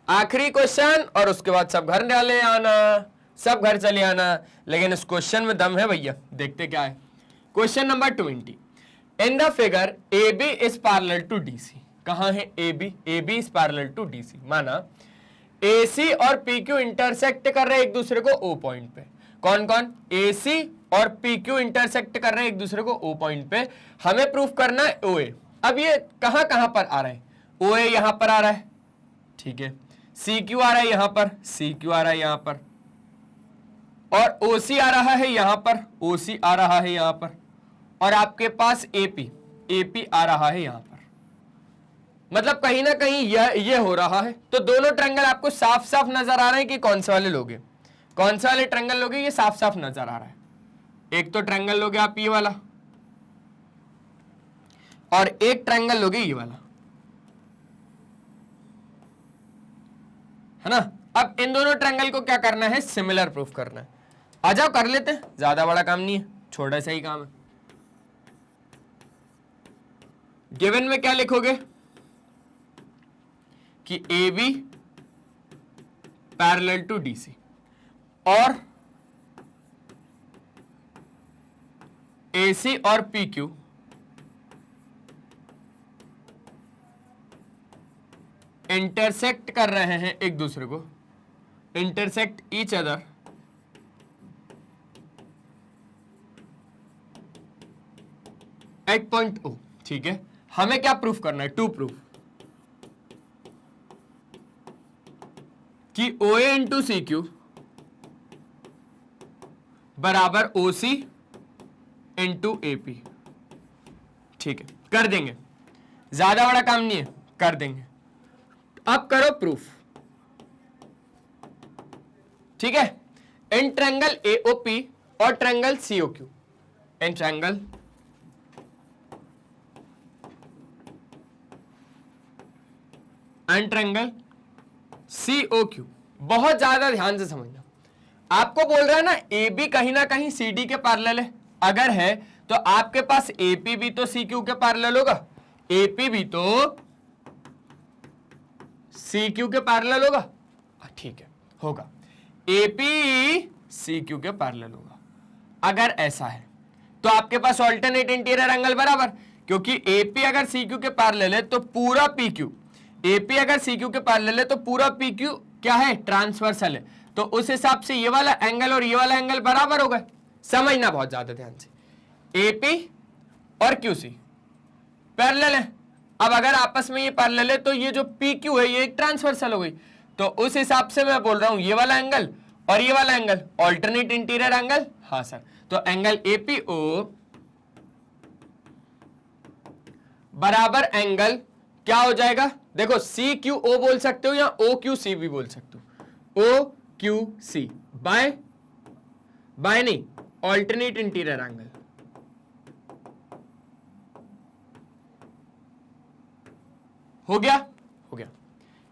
आखिरी क्वेश्चन और उसके बाद सब घर चले आना, सब घर चले आना। लेकिन इस क्वेश्चन में दम है भैया, देखते क्या है। Question number 20, in the figure A B is parallel to D C. कहां है A B? A B is parallel to D C, माना ए सी और पी क्यू इंटरसेक्ट कर रहे हैं एक दूसरे को ओ पॉइंट पे। कौन कौन? ए सी और पी क्यू इंटरसेक्ट कर रहे हैं एक दूसरे को ओ पॉइंट पे। हमें प्रूफ करना है ओ ए। अब ये कहां कहां पर आ रहा है? ओ ए यहां पर आ रहा है, ठीक है। सी क्यू आ रहा है यहां पर, सी क्यू आ रहा है यहां पर, और ओ सी आ रहा है यहां पर, ओ सी आ रहा है यहां पर, और आपके पास एपी, एपी आ रहा है यहां पर। मतलब कहीं ना कहीं ये हो रहा है। तो दोनों ट्रायंगल आपको साफ साफ नजर आ रहे हैं कि कौन से वाले लोगे, कौन से वाले ट्रायंगल लोगे, ये साफ साफ नजर आ रहा है। एक तो ट्रायंगल लोगे आप ये वाला, और एक ट्रायंगल लोगे ये वाला, है ना। अब इन दोनों ट्रायंगल को क्या करना है? सिमिलर प्रूफ करना है। आ जाओ कर लेते हैं, ज्यादा बड़ा काम नहीं है, छोटा सा ही काम है। गिवन में क्या लिखोगे कि A B parallel to D C और ए सी और पी क्यू इंटरसेक्ट कर रहे हैं एक दूसरे को, intersect each other at point O, ठीक है। हमें क्या प्रूफ करना है? टू प्रूफ कि ओ ए इंटू सी क्यू बराबर ओ सी इंटू ए पी, ठीक है। कर देंगे, ज्यादा बड़ा काम नहीं है, कर देंगे। अब करो प्रूफ, ठीक है। इन ट्रायंगल एओपी और triangle COQ, in triangle and triangle COQ, बहुत ज्यादा ध्यान से समझना। आपको बोल रहा है ना ए बी कहीं ना कहीं सी डी के पैरेलल है, अगर है तो आपके पास एपी भी तो सी क्यू के पैरेलल होगा, एपी भी तो सी क्यू के पैरेलल होगा, ठीक है, होगा। एपी सी क्यू के पैरेलल होगा। अगर ऐसा है तो आपके पास ऑल्टरनेट इंटीरियर एंगल बराबर, क्योंकि एपी अगर सी क्यू के पैरेलल है तो पूरा पी क्यू, एपी अगर सी क्यू के पैरेलल है तो पूरा पी क्यू क्या है? ट्रांसवर्सल है। तो उस हिसाब से ये वाला एंगल और ये वाला एंगल बराबर हो गए। समझना बहुत ज्यादा ध्यान से, एपी और क्यूसी पैरेलल है। अब अगर आपस में ये पैरेलल है तो ये जो पी क्यू है ये एक ट्रांसवर्सल हो गई। तो उस हिसाब से मैं बोल रहा हूं ये वाला एंगल और ये वाला एंगल ऑल्टरनेट इंटीरियर एंगल। हाँ सर, तो एंगल एपीओ बराबर एंगल क्या हो जाएगा? देखो सी क्यू ओ बोल सकते हो या ओ क्यू सी भी बोल सकते हो, ओ क्यू सी बाय नहीं, ऑल्टरनेट इंटीरियर एंगल। हो गया, हो गया।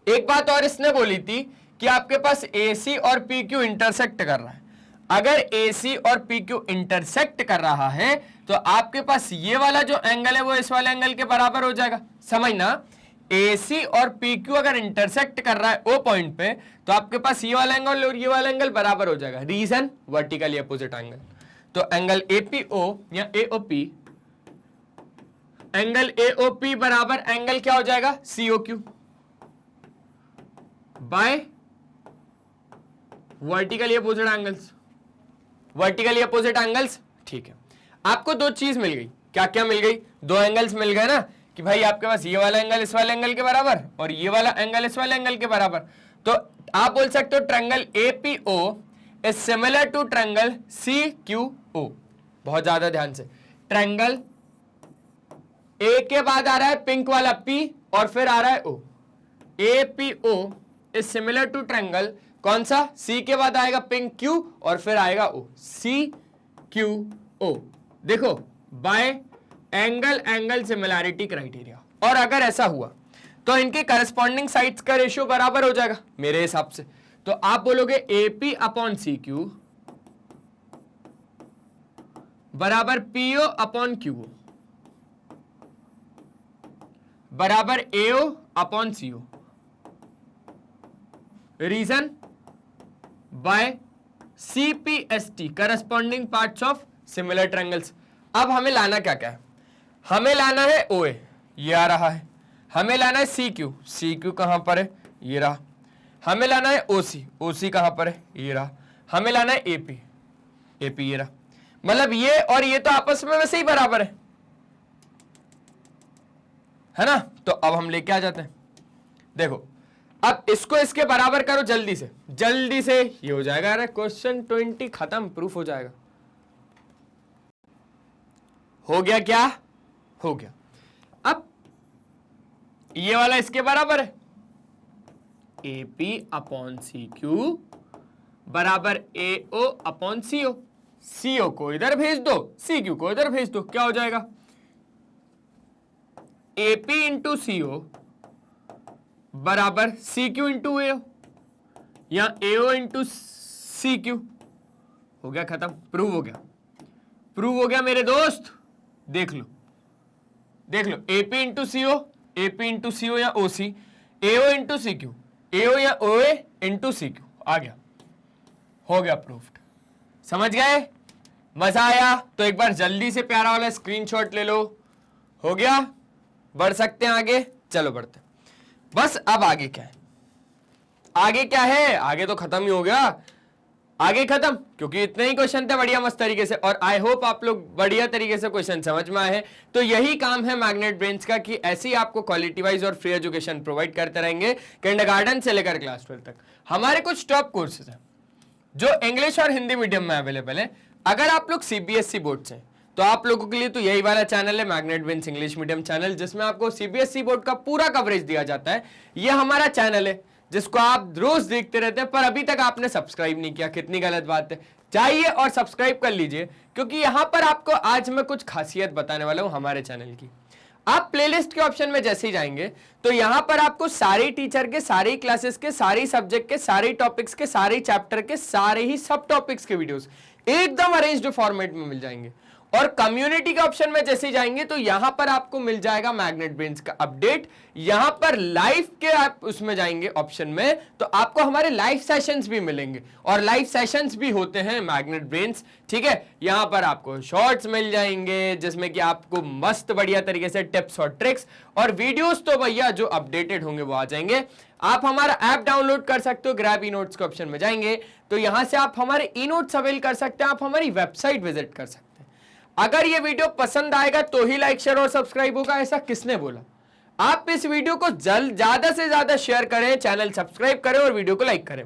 एक बात और इसने बोली थी कि आपके पास AC और PQ इंटरसेक्ट कर रहा है। अगर AC और PQ इंटरसेक्ट कर रहा है तो आपके पास ये वाला जो एंगल है वो इस वाले एंगल के बराबर हो जाएगा। समझना, AC और PQ अगर इंटरसेक्ट कर रहा है O पॉइंट पे तो आपके पास ये वाला एंगल और ये वाला एंगल बराबर हो जाएगा। Reason, vertically opposite angle. तो एंगल APO या AOP, एंगल AOP बराबर एंगल क्या हो जाएगा? COQ by vertically opposite angles, vertically opposite angles, ठीक है। आपको दो चीज मिल गई, क्या क्या मिल गई? दो एंगल्स मिल गए ना, कि भाई आपके पास ये वाला एंगल इस वाले एंगल के बराबर और ये वाला एंगल इस वाले एंगल के बराबर। तो आप बोल सकते हो triangle APO is similar to triangle CQO। बहुत ज्यादा ध्यान से, ट्रायंगल ए के बाद आ रहा है पिंक वाला P और फिर आ रहा है O। APO is similar to triangle कौन सा? C के बाद आएगा पिंक Q और फिर आएगा O, CQO। देखो बाय एंगल सिमिलैरिटी क्राइटेरिया। और अगर ऐसा हुआ तो इनके करस्पॉन्डिंग साइड्स का रेशियो बराबर हो जाएगा मेरे हिसाब से। तो आप बोलोगे AP अपॉन CQ बराबर PO अपॉन QO बराबर AO upon CO। Reason by CPST corresponding parts of similar triangles. अब हमें लाना क्या क्या है, हमें लाना है OA, ये आ रहा है, हमें लाना है CQ कहां पर है, ये रहा, हमें लाना है OC कहां पर है, ये रहा, हमें लाना है AP ये रहा। मतलब ये और ये तो आपस में वैसे ही बराबर है ना। तो अब हम लेके आ जाते हैं, देखो अब इसको इसके बराबर करो जल्दी से ये हो जाएगा। अरे क्वेश्चन 20 खत्म, प्रूफ हो जाएगा। हो गया क्या, हो गया। अब ये वाला इसके बराबर है, AP अपॉन CQ बराबर AO अपॉन CO को इधर भेज दो, CQ को इधर भेज दो, क्या हो जाएगा, AP इंटू CO बराबर CQ इंटू AO या AO इंटू CQ। हो गया खत्म, प्रूव हो गया मेरे दोस्त। देख लो AP इंटू CO या OC, AO into CQ, AO या OA इंटू CQ, आ गया, हो गया प्रूफ्ड। समझ गए, मजा आया? तो एक बार जल्दी से प्यारा वाला स्क्रीनशॉट ले लो। हो गया, बढ़ सकते हैं आगे, चलो बढ़ते हैं। बस अब आगे क्या है, आगे तो खत्म ही हो गया, आगे खत्म, क्योंकि इतने ही क्वेश्चन थे बढ़िया मस्त तरीके से, और आई होप आप लोग बढ़िया तरीके से क्वेश्चन समझ में आए हैं। तो यही काम है मैग्नेट ब्रेन्स का कि ऐसे ही आपको क्वालिटी वाइज और फ्री एजुकेशन प्रोवाइड करते रहेंगे किंडरगार्टन से लेकर क्लास 12 तक। हमारे कुछ टॉप कोर्सेज हैं जो इंग्लिश और हिंदी मीडियम में अवेलेबल है। अगर आप लोग CBSE बोर्ड से, तो आप लोगों के लिए तो यही वाला चैनल है magnet brains English medium channel, जिसमें आपको CBSE बोर्ड का पूरा कवरेज दिया जाता है। यह हमारा चैनल है जिसको आप रोज देखते रहते हैं, पर अभी तक आपने सब्सक्राइब नहीं किया, कितनी गलत बात है। जाइए और सब्सक्राइब कर लीजिए, क्योंकि यहां पर आपको आज मैं कुछ खासियत बताने वाला हूं हमारे चैनल की। आप प्लेलिस्ट के ऑप्शन में जैसे ही जाएंगे तो यहां पर आपको सारे टीचर के, सारी क्लासेस के, सारी सब्जेक्ट के, सारे टॉपिक्स के, सारे चैप्टर के, सारे ही सब टॉपिक्स के वीडियोस एकदम अरेंज्ड फॉर्मेट में मिल जाएंगे। और कम्युनिटी के ऑप्शन में जैसे जाएंगे तो यहां पर आपको मिल जाएगा मैग्नेट ब्रेन्स का अपडेट। यहां पर लाइव के आप उसमें जाएंगे ऑप्शन में तो आपको हमारे लाइव सेशंस भी मिलेंगे, और लाइव सेशंस भी होते हैं मैग्नेट ब्रेन्स, ठीक है। यहां पर आपको शॉर्ट्स मिल जाएंगे जिसमें कि आपको मस्त बढ़िया तरीके से टिप्स और ट्रिक्स, और वीडियोस तो भैया जो अपडेटेड होंगे वो आ जाएंगे। आप हमारा ऐप डाउनलोड कर सकते हो, ग्रैब ई नोट्स के ऑप्शन में जाएंगे तो यहां से आप हमारे ई नोट्स अवेल कर सकते हैं, आप हमारी वेबसाइट विजिट कर सकते हैं। अगर ये वीडियो पसंद आएगा तो ही लाइक शेयर और सब्सक्राइब होगा, ऐसा किसने बोला? आप इस वीडियो को ज्यादा से ज्यादा शेयर करें, चैनल सब्सक्राइब करें और वीडियो को लाइक करें।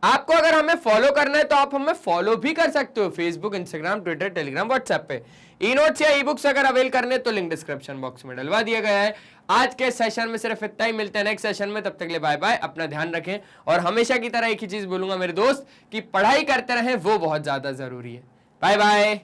आपको अगर हमें फॉलो करना है तो आप हमें फॉलो भी कर सकते हो, Facebook, Instagram, Twitter, Telegram, WhatsApp पे। ई नोट्स या ई बुक्स अगर अवेल करने तो लिंक डिस्क्रिप्शन बॉक्स में डलवा दिया गया है। आज के सेशन में सिर्फ इतना ही, मिलते हैं नेक्स्ट सेशन में, तब तक के लिए बाय बाय, अपना ध्यान रखें। और हमेशा की तरह एक ही चीज बोलूंगा मेरे दोस्त कि पढ़ाई करते रहें, वो बहुत ज्यादा जरूरी है। Bye bye.